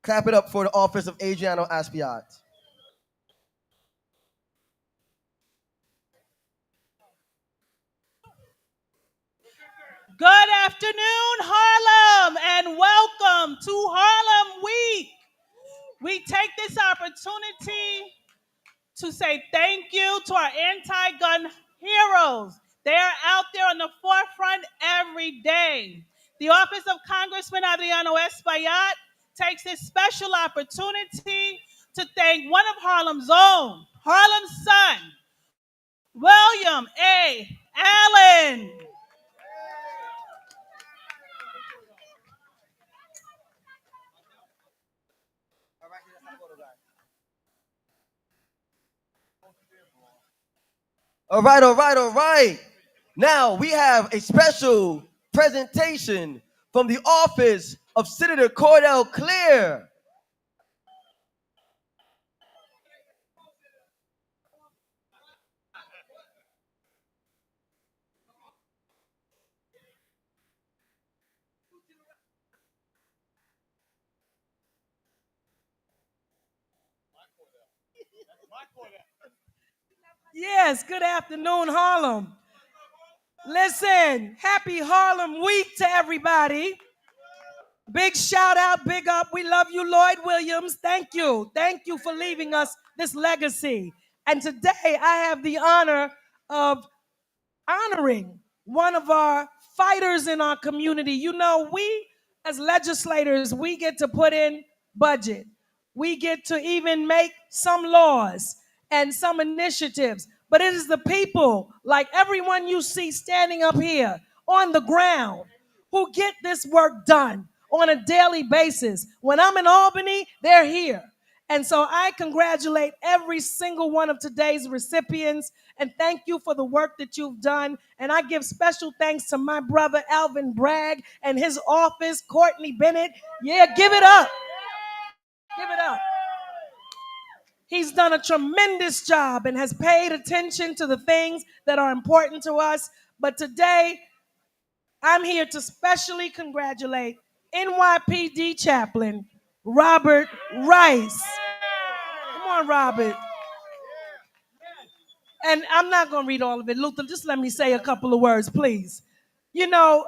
Clap it up for the office of Adriano Aspiat. Good afternoon, Harlem, and welcome to Harlem Week. We take this opportunity to say thank you to our anti-gun heroes. They are out there on the forefront every day. The Office of Congressman Adriano Espaillat takes this special opportunity to thank one of Harlem's own, Harlem's son, William A. Allen. All right. Now we have a special presentation from the office of Senator Cordell Clear. Yes, good afternoon, Harlem. Listen, happy Harlem Week to everybody. Big shout out, big up. We love you, Lloyd Williams. Thank you. Thank you for leaving us this legacy. And today I have the honor of honoring one of our fighters in our community. You know, we as legislators, we get to put in budget. We get to even make some laws and some initiatives. But it is the people, like everyone you see standing up here on the ground, who get this work done on a daily basis. When I'm in Albany, they're here. And so I congratulate every single one of today's recipients and thank you for the work that you've done. And I give special thanks to my brother Alvin Bragg and his office, Courtney Bennett. Yeah, give it up. Give it up. He's done a tremendous job and has paid attention to the things that are important to us. But today, I'm here to specially congratulate NYPD chaplain Robert Rice. Come on, Robert. And I'm not going to read all of it. Luther, just let me say a couple of words, please. You know,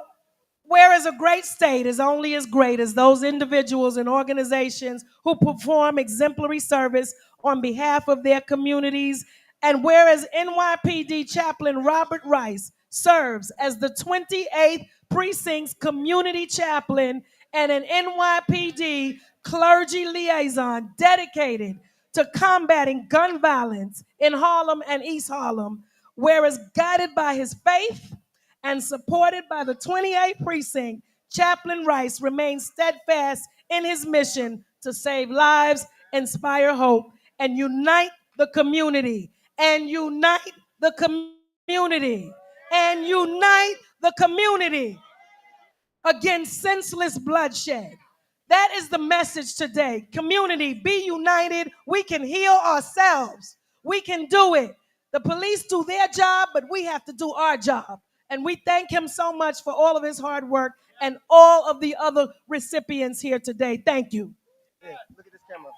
whereas a great state is only as great as those individuals and organizations who perform exemplary service on behalf of their communities, and whereas NYPD chaplain Robert Rice serves as the 28th Precinct's community chaplain and an NYPD clergy liaison dedicated to combating gun violence in Harlem and East Harlem, whereas guided by his faith and supported by the 28th Precinct, Chaplain Rice remains steadfast in his mission to save lives, inspire hope, and unite the community, and unite the community, and unite the community against senseless bloodshed. That is the message today. Community, be united. We can heal ourselves. We can do it. The police do their job, but we have to do our job. And we thank him so much for all of his hard work and all of the other recipients here today. Thank you. Yeah, look at this camera.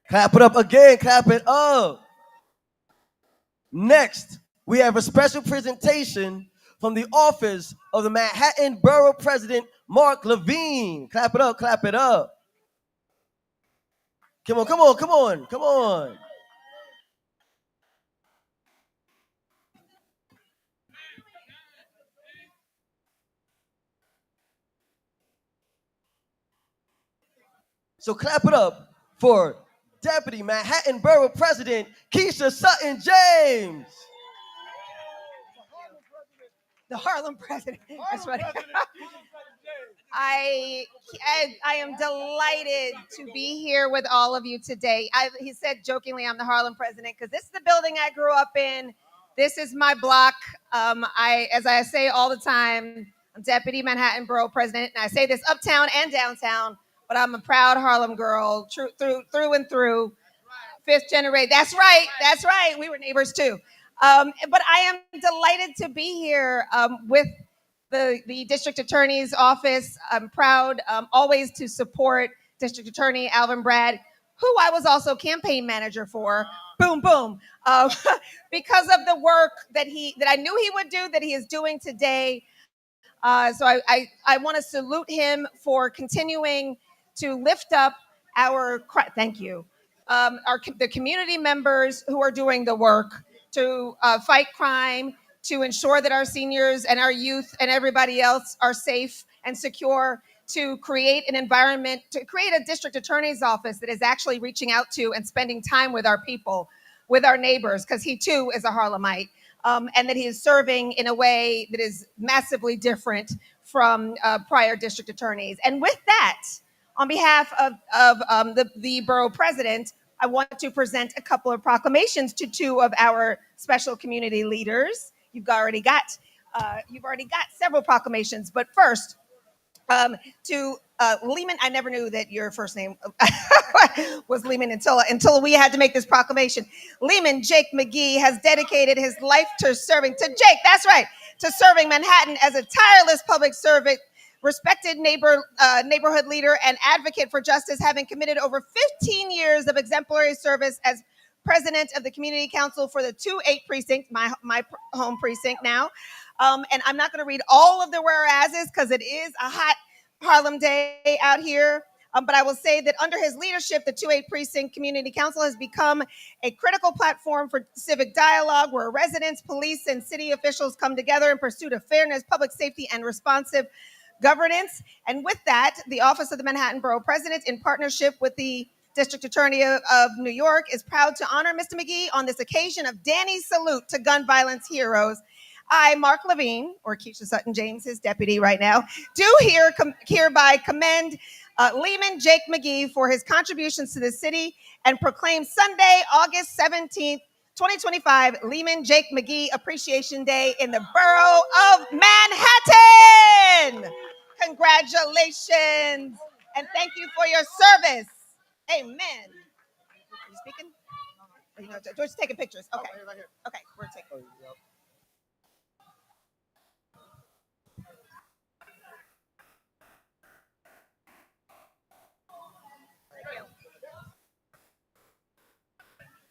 Clap it up again. Clap it up. Next, we have a special presentation from the office of the Manhattan Borough President, Mark Levine. Clap it up, clap it up. Come on, come on, come on, come on. So clap it up for Deputy Manhattan Borough President, Keisha Sutton James. The Harlem president. That's right. I am delighted to be here with all of you today. He said jokingly, I'm the Harlem president because this is the building I grew up in. This is my block. As I say all the time, I'm Deputy Manhattan Borough President, and I say this uptown and downtown. But I'm a proud Harlem girl, through and through. Fifth generation. That's right. That's right. We were neighbors too. But I am delighted to be here with the district attorney's office. I'm proud always to support District Attorney Alvin Bragg, who I was also campaign manager for. Boom, boom. Because of the work that I knew he would do, that he is doing today. So I want to salute him for continuing to lift up thank you, the community members who are doing the work to fight crime, to ensure that our seniors and our youth and everybody else are safe and secure, to create an environment, to create a district attorney's office that is actually reaching out to and spending time with our people, with our neighbors, because he too is a Harlemite. And that he is serving in a way that is massively different from prior district attorneys. And with that, on behalf of the borough president, I want to present a couple of proclamations to two of our special community leaders. You've already got several proclamations, but first, to Lehman, I never knew that your first name was Lehman until we had to make this proclamation. Lehman Jake McGee has dedicated his life to serving, to Jake, that's right, to serving Manhattan as a tireless public servant, respected neighborhood leader, and advocate for justice, having committed over 15 years of exemplary service as president of the community council for the 2-8 precinct, my home precinct now. And I'm not going to read all of the whereases because it is a hot Harlem day out here. But I will say that under his leadership, the 2-8 Precinct Community Council has become a critical platform for civic dialogue where residents, police, and city officials come together in pursuit of fairness, public safety, and responsive governance. And with that, the Office of the Manhattan Borough President, in partnership with the District Attorney of New York, is proud to honor Mr. McGee on this occasion of Danny's salute to gun violence heroes. I, Mark Levine, or Keisha Sutton James, his deputy right now, do hereby commend Lehman Jake McGee for his contributions to the city and proclaim Sunday, August 17th, 2025, Lehman Jake McGee Appreciation Day in the borough of Manhattan. Congratulations, and thank you for your service. Amen. Are you speaking? We're just taking pictures. Okay. Okay, we're taking.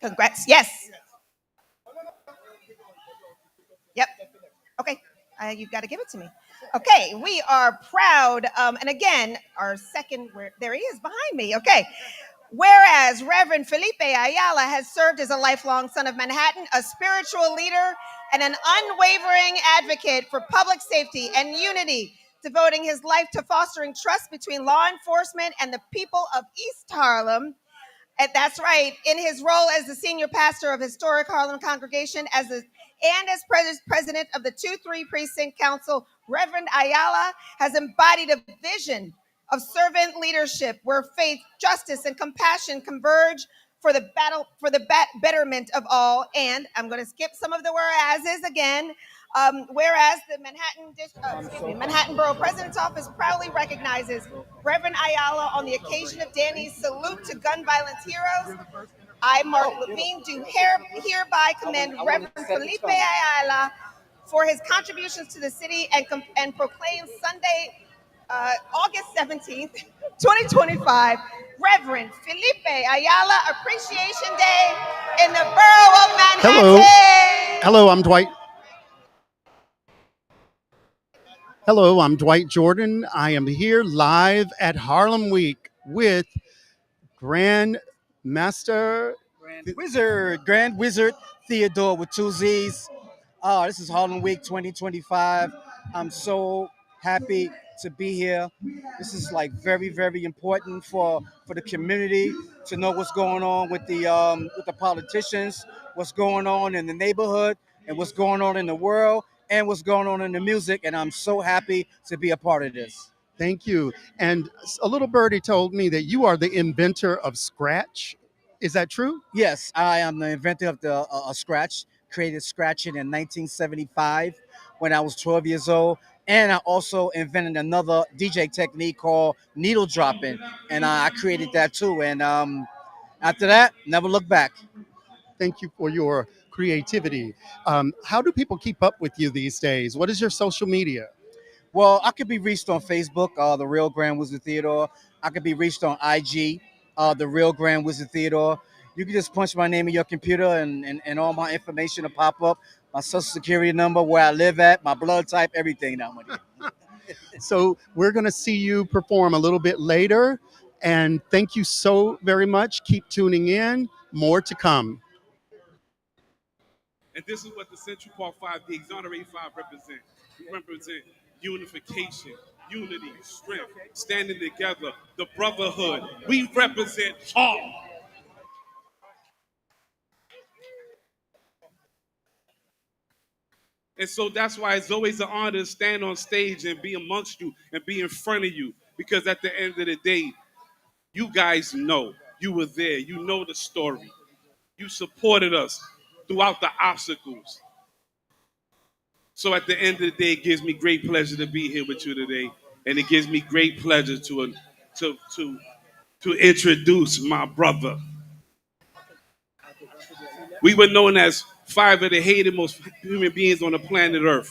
Congrats. Yes. Yep. Okay. You've got to give it to me. Okay. We are proud. And again, our second, there he is behind me. Okay. Whereas Reverend Felipe Ayala has served as a lifelong son of Manhattan, a spiritual leader, and an unwavering advocate for public safety and unity, devoting his life to fostering trust between law enforcement and the people of East Harlem. And that's right. In his role as the senior pastor of historic Harlem congregation, as president of the 2-3 Precinct Council, Reverend Ayala has embodied a vision of servant leadership where faith, justice, and compassion converge for the betterment of all. And I'm going to skip some of the whereases again. Whereas the Manhattan Borough President's Office proudly recognizes Reverend Ayala on the occasion of Danny's Salute to Gun Violence Heroes. I, Mark Levine, do hereby commend Reverend Felipe Ayala for his contributions to the city and proclaim Sunday, August 17th, 2025, Reverend Felipe Ayala Appreciation Day in the borough of Manhattan. Hello. Hello, I'm Dwight. Hello, I'm Dwight Jordan. I am here live at Harlem Week with Grand Wizard Theodore with two Z's. This is Harlem Week 2025. I'm so happy to be here. This is like very, very important for the community to know what's going on with the politicians, what's going on in the neighborhood, and what's going on in the world, and what's going on in the music. And I'm so happy to be a part of this. Thank you. And a little birdie told me that you are the inventor of Scratch. Is that true? Yes, I am the inventor of the Scratch. Created scratching in 1975 when I was 12 years old. And I also invented another DJ technique called needle dropping. And I created that too. And after that, never look back. Thank you for your creativity. How do people keep up with you these days? What is your social media? Well, I could be reached on Facebook, The Real Grand Wizard Theodore. I could be reached on IG, The Real Grand Wizard Theodore. You can just punch my name in your computer and all my information will pop up. My social security number, where I live at, my blood type, everything down with it. So we're going to see you perform a little bit later. And thank you so very much. Keep tuning in. More to come. And this is what the Central Park 5, the Exonerate 5 represent. We represent unification, unity, strength, standing together, the brotherhood. We represent Harlem. And so that's why it's always an honor to stand on stage and be amongst you and be in front of you. Because at the end of the day, you guys know. You were there. You know the story. You supported us throughout the obstacles. So at the end of the day, it gives me great pleasure to be here with you today. And it gives me great pleasure to introduce my brother. We were known as 5 of the hated most human beings on the planet Earth.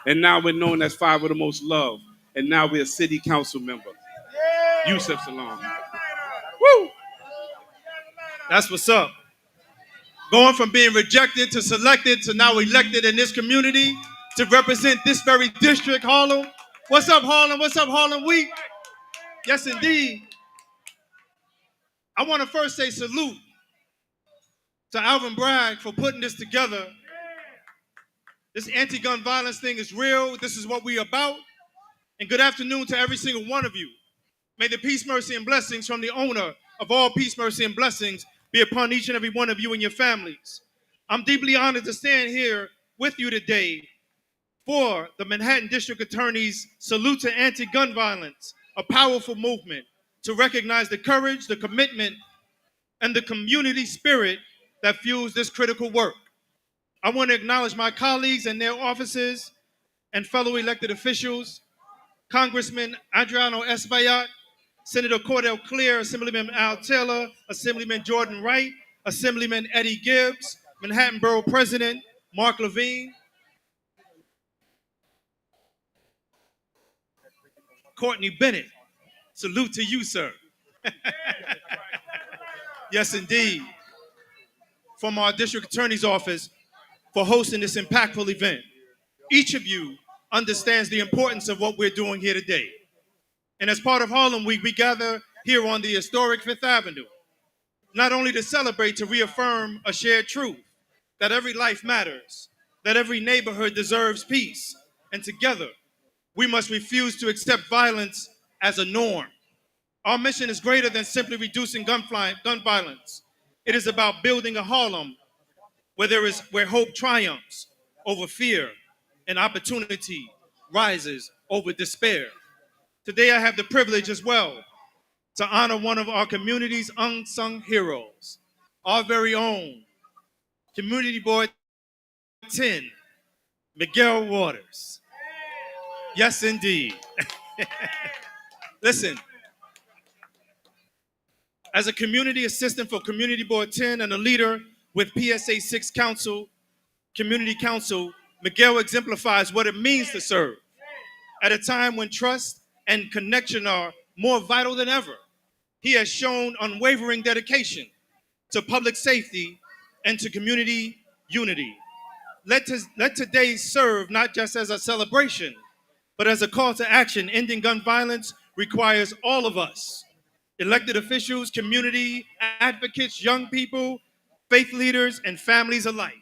And now we're known as 5 of the most loved. And now we're a city council member. Yusuf Salam. Woo! That's what's up. Going from being rejected to selected to now elected in this community to represent this very district, Harlem. What's up, Harlem? What's up, Harlem Week? Yes, indeed. I want to first say salute to Alvin Bragg for putting this together. This anti-gun violence thing is real. This is what we're about. And good afternoon to every single one of you. May the peace, mercy, and blessings from the owner of all peace, mercy, and blessings be upon each and every one of you and your families. I'm deeply honored to stand here with you today for the Manhattan District Attorney's Salute to Anti-Gun Violence, a powerful movement to recognize the courage, the commitment, and the community spirit that fuels this critical work. I want to acknowledge my colleagues and their offices and fellow elected officials, Congressman Adriano Espaillat, Senator Cordell Clear, Assemblyman Al Taylor, Assemblyman Jordan Wright, Assemblyman Eddie Gibbs, Manhattan Borough President Mark Levine, Courtney Bennett. Salute to you, sir. Yes, indeed. From our district attorney's office for hosting this impactful event. Each of you understands the importance of what we're doing here today. And as part of Harlem Week, we gather here on the historic Fifth Avenue, not only to celebrate, to reaffirm a shared truth, that every life matters, that every neighborhood deserves peace, and together, we must refuse to accept violence as a norm. Our mission is greater than simply reducing gun violence. It is about building a Harlem where hope triumphs over fear and opportunity rises over despair. Today I have the privilege as well to honor one of our community's unsung heroes, our very own Community Board 10, Miguel Waters. Yes, indeed. Listen, as a community assistant for Community Board 10 and a leader with PSA 6 Community Council, Miguel exemplifies what it means to serve at a time when trust and connection are more vital than ever. He has shown unwavering dedication to public safety and to community unity. Let today serve not just as a celebration, but as a call to action. Ending gun violence requires all of us, elected officials, community advocates, young people, faith leaders, and families alike.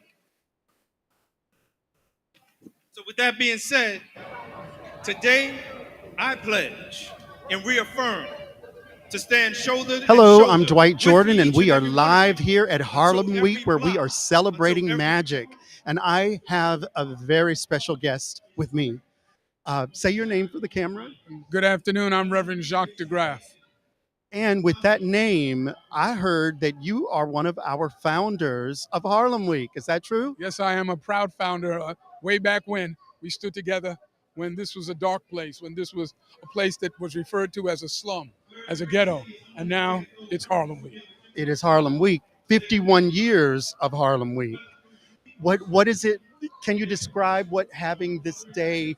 So with that being said, today I pledge and reaffirm to stand shoulder to Hello, shoulder I'm Dwight Jordan, and each we are every one of you live here at Harlem Week, where we are celebrating every magic. And I have a very special guest with me. Say your name for the camera. Good afternoon. I'm Reverend Jacques DeGraff. And with that name, I heard that you are one of our founders of Harlem Week. Is that true? Yes, I am a proud founder. Way back when we stood together, when this was a dark place, when this was a place that was referred to as a slum, as a ghetto, and now it's Harlem Week. It is Harlem Week. 51 years of Harlem Week. What is it? Can you describe what having this day?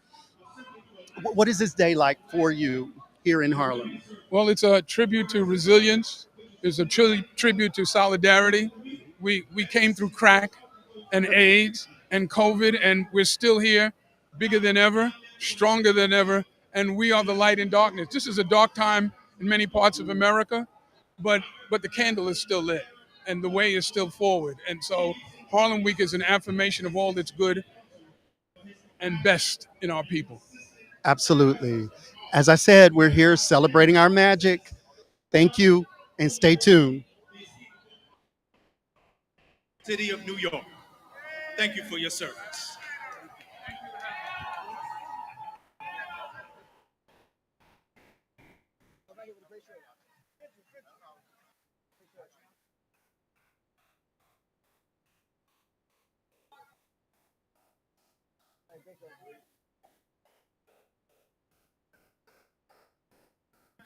What is this day like for you here in Harlem? Well, it's a tribute to resilience. It's a tribute to solidarity. We came through crack and AIDS and COVID, and we're still here, bigger than ever, stronger than ever, and we are the light in darkness. This is a dark time in many parts of America, but the candle is still lit, and the way is still forward. And so Harlem Week is an affirmation of all that's good and best in our people. Absolutely. As I said, we're here celebrating our magic. Thank you, and stay tuned. city of New York. Thank you for your service.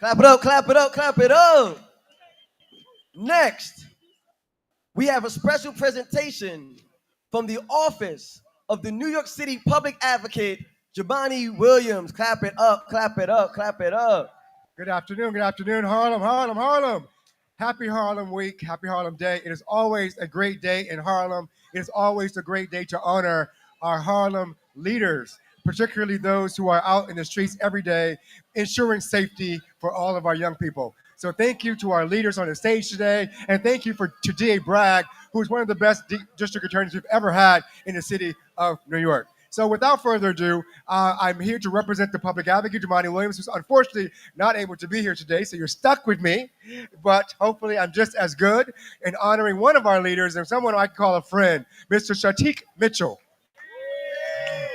Clap it up, clap it up, clap it up. Next, we have a special presentation from the office of the New York City Public Advocate, Jabani Williams. Clap it up, clap it up, clap it up. Good afternoon, Harlem, Harlem, Harlem. Happy Harlem Week, happy Harlem Day. It is always a great day in Harlem. It is always a great day to honor our Harlem leaders, particularly those who are out in the streets every day, ensuring safety for all of our young people. So thank you to our leaders on the stage today, and thank you to DA Bragg, who is one of the best district attorneys we've ever had in the city of New York. So without further ado, I'm here to represent the public advocate, Jabani Williams, who's unfortunately not able to be here today, so you're stuck with me. But hopefully I'm just as good in honoring one of our leaders and someone I call a friend, Mr. Shatik Mitchell.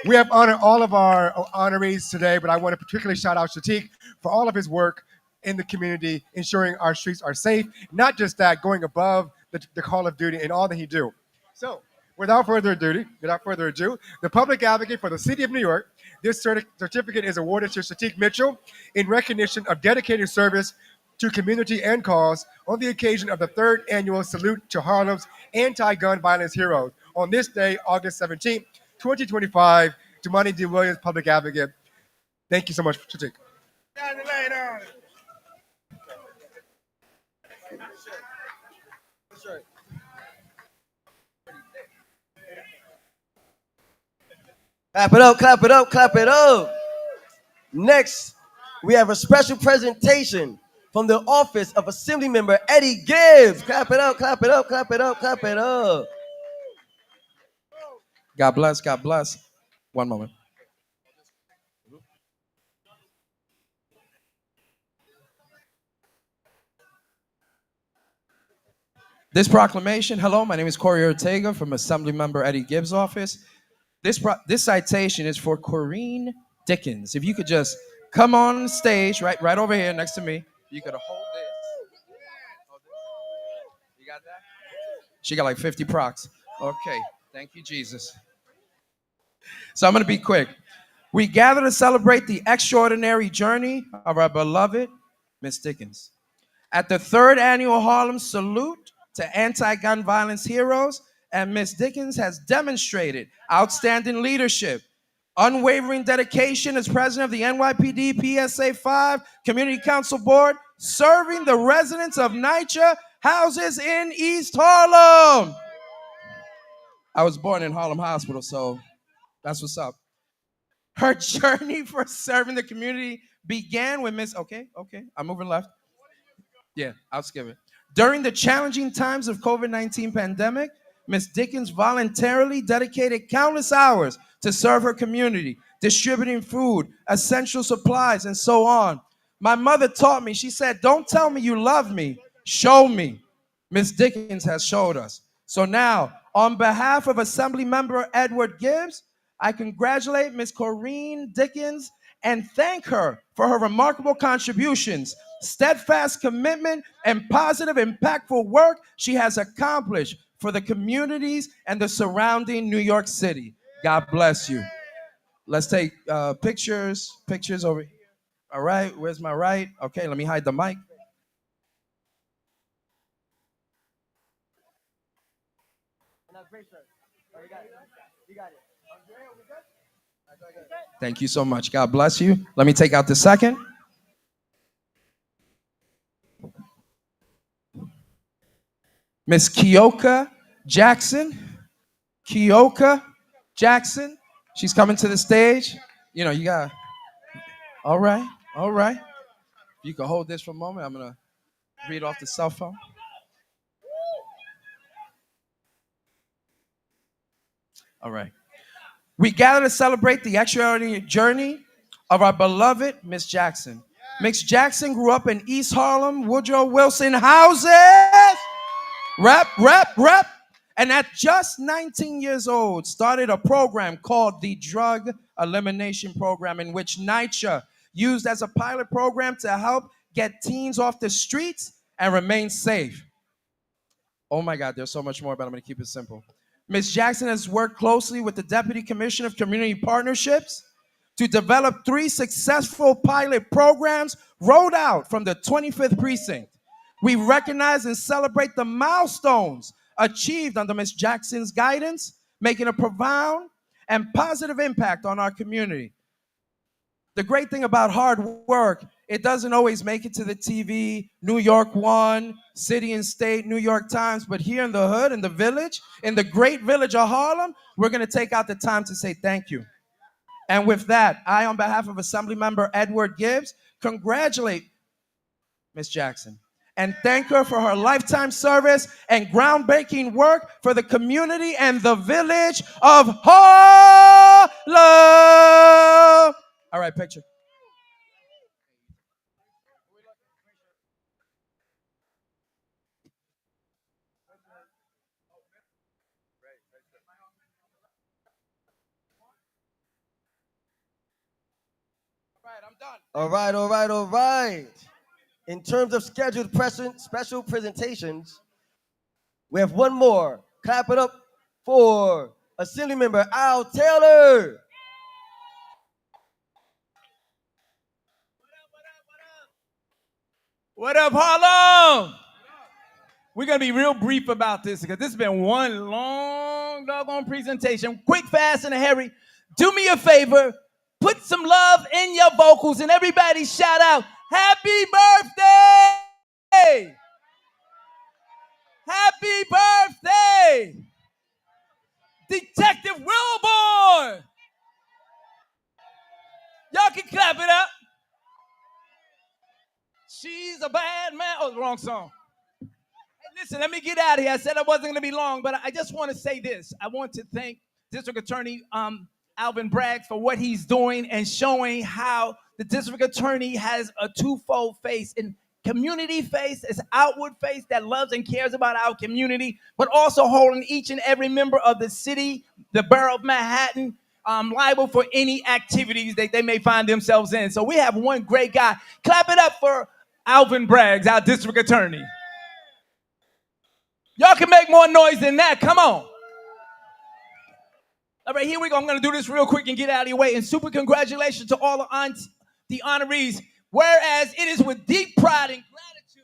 We have honored all of our honorees today, but I want to particularly shout out Shatik for all of his work in the community, ensuring our streets are safe. Not just that, going above the call of duty in all that he do. So, without further ado, the public advocate for the city of New York, this certificate is awarded to Shatik Mitchell in recognition of dedicated service to community and cause on the occasion of the 3rd annual Salute to Harlem's Anti-Gun Violence Heroes on this day, August 17th, 2025, Jabani D. Williams, public advocate. Thank you so much, Shatik. Clap it up, clap it up, clap it up. Next, we have a special presentation from the office of Assembly Member Eddie Gibbs. Clap it up, clap it up, clap it up, clap it up. God bless, God bless. One moment. This proclamation, hello, my name is Corey Ortega from Assembly Member Eddie Gibbs' office. This citation is for Corrine Dickens. If you could just come on stage, right over here next to me. You could hold this. You got that? She got like 50 procs. Okay, thank you, Jesus. So I'm gonna be quick. We gather to celebrate the extraordinary journey of our beloved Miss Dickens. At the third annual Harlem Salute to Anti-Gun Violence Heroes, and Miss Dickens has demonstrated outstanding leadership, unwavering dedication as president of the NYPD PSA 5 Community Council Board, serving the residents of NYCHA houses in East Harlem. I was born in Harlem Hospital, so that's what's up. Her journey for serving the community began when okay, I'm moving left. Yeah, I'll skip it. During the challenging times of COVID-19 pandemic, Ms. Dickens voluntarily dedicated countless hours to serve her community, distributing food, essential supplies, and so on. My mother taught me, she said, don't tell me you love me, show me. Ms. Dickens has showed us. So now, on behalf of Assembly Member Edward Gibbs, I congratulate Ms. Corrine Dickens and thank her for her remarkable contributions, steadfast commitment, and positive, impactful work she has accomplished for the communities and the surrounding New York City. God bless you. Let's take pictures over here. All right, where's my right? Okay, let me hide the mic. Thank you so much. God bless you. Let me take out the second. Miss Keoka Jackson. Keoka Jackson. She's coming to the stage. You know, you got. All right. All right. You can hold this for a moment. I'm going to read off the cell phone. All right. We gather to celebrate the extraordinary journey of our beloved Miss Jackson. Miss Jackson grew up in East Harlem, Woodrow Wilson houses. Rep. And at just 19 years old, started a program called the Drug Elimination Program, in which NYCHA used as a pilot program to help get teens off the streets and remain safe. Oh my God, there's so much more, but I'm gonna keep it simple. Ms. Jackson has worked closely with the Deputy Commissioner of Community Partnerships to develop 3 successful pilot programs rolled out from the 25th Precinct. We recognize and celebrate the milestones achieved under Ms. Jackson's guidance, making a profound and positive impact on our community. The great thing about hard work, it doesn't always make it to the TV, New York One, City and State, New York Times, but here in the hood, in the village, in the great village of Harlem, we're gonna take out the time to say thank you. And with that, I, on behalf of Assembly Member Edward Gibbs, congratulate Ms. Jackson and thank her for her lifetime service and groundbreaking work for the community and the village of Harlem. All right, picture. All right. In terms of scheduled special presentations, we have one more. Clap it up for Assembly Member Al Taylor. What up, Harlem? We're going to be real brief about this because this has been one long doggone presentation. Quick, fast, and a hurry. Do me a favor. Put some love in your vocals and everybody shout out, happy birthday! Happy birthday! Detective Wilborn! Y'all can clap it up. She's a bad man. Oh, the wrong song. Listen, let me get out of here. I said I wasn't going to be long, but I just want to say this. I want to thank District Attorney Alvin Bragg for what he's doing and showing how the District Attorney has a twofold face, and community face, is outward face that loves and cares about our community, but also holding each and every member of the city, the borough of Manhattan, liable for any activities that they may find themselves in. So we have one great guy. Clap it up for Alvin Braggs, our district attorney. Y'all can make more noise than that. Come on. All right, here we go. I'm going to do this real quick and get out of your way. And super congratulations to all the honorees. Whereas it is with deep pride and gratitude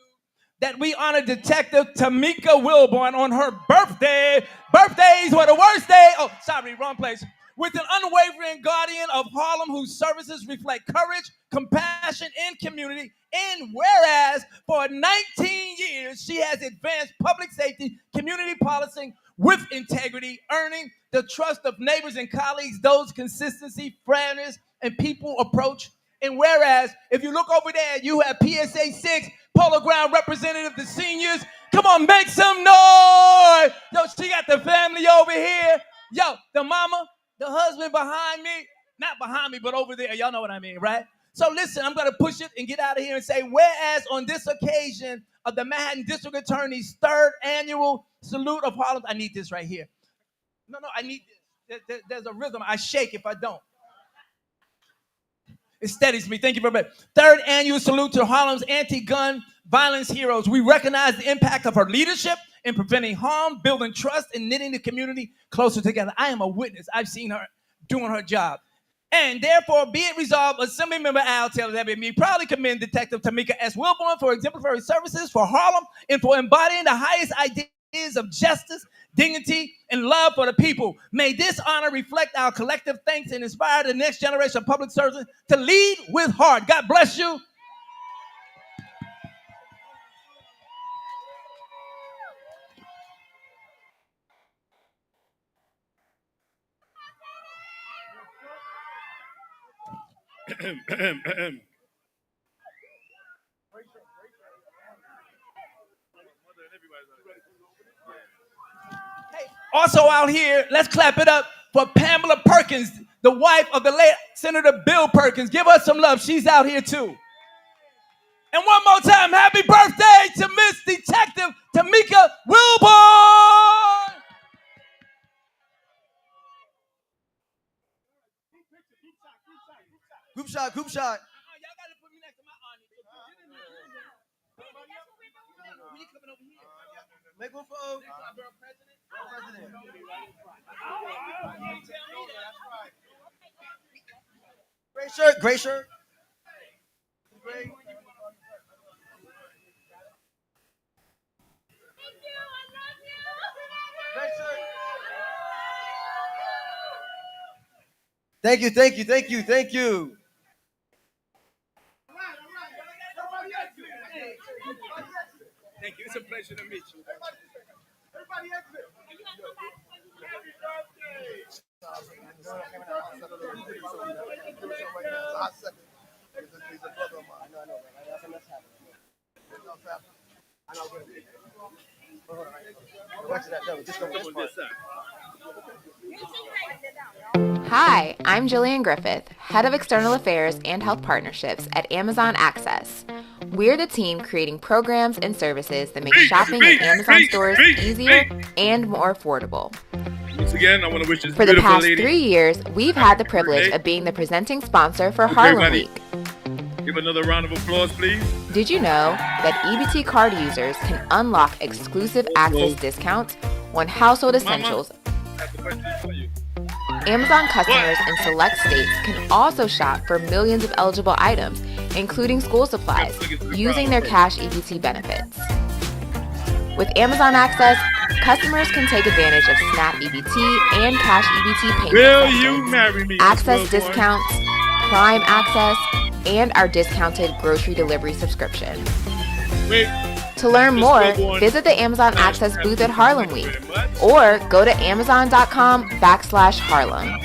that we honor Detective Tamika Wilborn on her birthday. Birthdays were the worst day. Oh, sorry, wrong place. With an unwavering guardian of Harlem whose services reflect courage, compassion, and community. And whereas for 19 years, she has advanced public safety, community policing with integrity, earning the trust of neighbors and colleagues, those consistency, fairness, and people approach. And whereas, if you look over there, you have PSA 6, Polo Ground Representative, the seniors. Come on, make some noise. Yo, she got the family over here. Yo, the mama, the husband behind me. Not behind me, but over there. Y'all know what I mean, right? So listen, I'm going to push it and get out of here and say, whereas on this occasion of the Manhattan District Attorney's 3rd annual salute of Harlem, I need this right here. No, I need this. There's a rhythm. I shake if I don't. It steadies me. Thank you very much. 3rd annual salute to Harlem's anti-gun violence heroes. We recognize the impact of her leadership in preventing harm, building trust, and knitting the community closer together. I am a witness. I've seen her doing her job. And therefore, be it resolved, Assemblymember Al Taylor, that me proudly commend Detective Tamika S. Wilborn for exemplary services for Harlem and for embodying the highest ideas of justice, dignity, and love for the people. May this honor reflect our collective thanks and inspire the next generation of public servants to lead with heart. God bless you. Also out here, let's clap it up for Pamela Perkins, the wife of the late Senator Bill Perkins. Give us some love. She's out here too. And one more time, happy birthday to Miss Detective Tamika Wilborn. Group shot, group shot. Make one for O. Great shirt, great shirt. Great. Thank you, thank you, thank you, thank you. Thank you. It's a pleasure to meet you. Everybody exit. Hi, I'm Jillian Griffith, Head of External Affairs and Health Partnerships at Amazon Access. We're the team creating programs and services that make shopping in Amazon stores easier and more affordable. Once again, I want to wish this For the beautiful past lady 3 years, we've had the privilege of being the presenting sponsor for Harlem everybody. Week. Give another round of applause, please. Did you know that EBT card users can unlock exclusive access discounts on household essentials? Amazon customers in select states can also shop for millions of eligible items, including school supplies, using their cash EBT benefits. With Amazon Access, customers can take advantage of SNAP EBT and cash EBT payment Will sessions, you marry me, access Miss Wilborn? discounts, Prime Access, and our discounted grocery delivery subscription. Wait. To learn Miss more, Wilborn. visit the Amazon Access booth at Harlem Week or go to amazon.com/Harlem.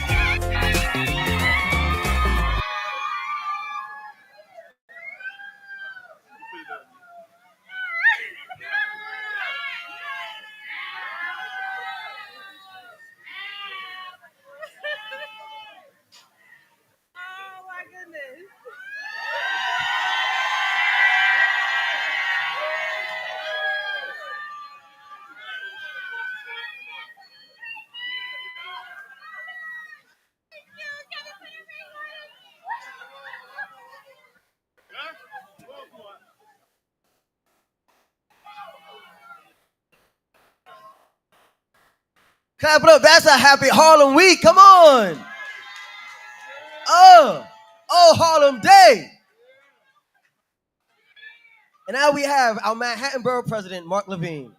Oh my goodness. Clap it up. That's a happy Harlem week. Come on. Oh Harlem Day. And now we have our Manhattan Borough President, Mark Levine.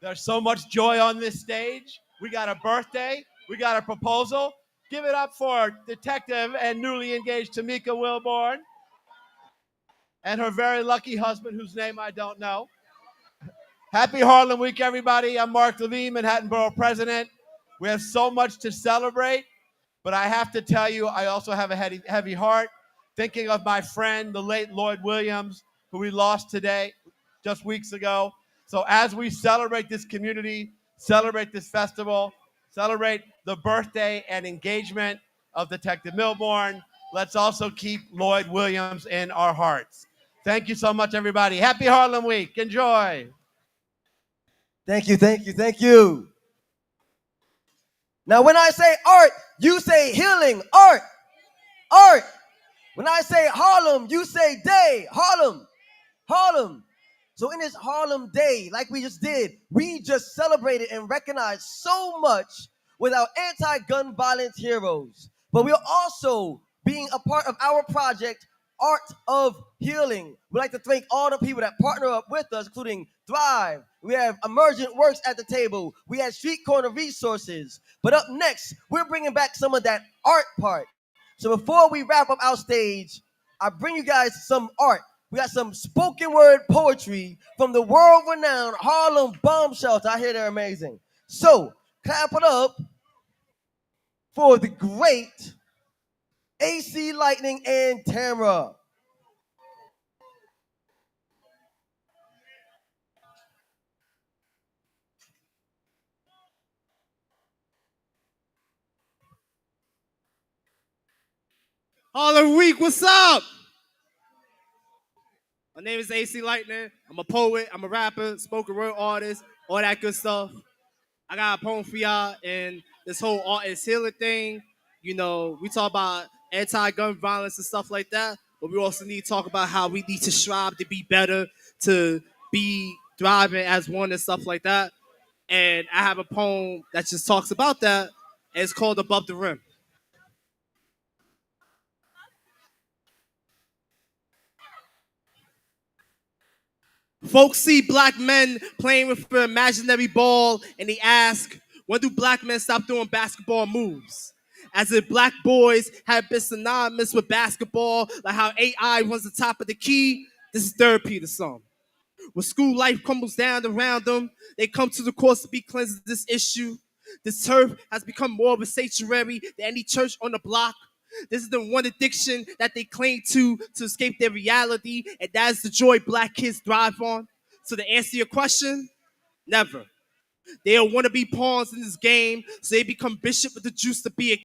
There's so much joy on this stage. We got a birthday. We got a proposal. Give it up for Detective and newly engaged Tamika Wilborn and her very lucky husband, whose name I don't know. Happy Harlem Week, everybody. I'm Mark Levine, Manhattan Borough President. We have so much to celebrate, but I have to tell you, I also have a heavy heart, thinking of my friend, the late Lloyd Williams, who we lost today, just weeks ago. So as we celebrate this community, celebrate this festival, celebrate the birthday and engagement of Detective Milborn, let's also keep Lloyd Williams in our hearts. Thank you so much, everybody. Happy Harlem Week. Enjoy. Thank you, thank you, thank you. Now, when I say art, you say healing. Art, art. When I say Harlem, you say day. Harlem, Harlem. So in this Harlem Day, like we just did, we just celebrated and recognized so much with our anti-gun violence heroes. But we're also being a part of our project, Art of Healing. We'd like to thank all the people that partner up with us, including Thrive. We have Emergent Works at the table. We have Street Corner Resources. But up next, we're bringing back some of that art part. So before we wrap up our stage, I bring you guys some art. We got some spoken word poetry from the world-renowned Harlem Bomb Shelter. I hear they're amazing. So clap it up for the great AC Lightning and Tamara. Harlem Week, what's up? My name is AC Lightning. I'm a poet, I'm a rapper, spoken word artist, all that good stuff. I got a poem for y'all, and this whole art is healing thing. You know, we talk about anti-gun violence and stuff like that, but we also need to talk about how we need to strive to be better, to be thriving as one and stuff like that. And I have a poem that just talks about that, and it's called Above the Rim. Folks see black men playing with an imaginary ball, and they ask, when do black men stop doing basketball moves? As if black boys have been synonymous with basketball, like how AI runs the top of the key, this is therapy to some. When school life crumbles down around them, they come to the course to be cleansed of this issue. This turf has become more of a sanctuary than any church on the block. This is the one addiction that they cling to escape their reality, and that is the joy black kids thrive on. So to answer your question, never. They don't want to be pawns in this game, so they become bishop with the juice to be a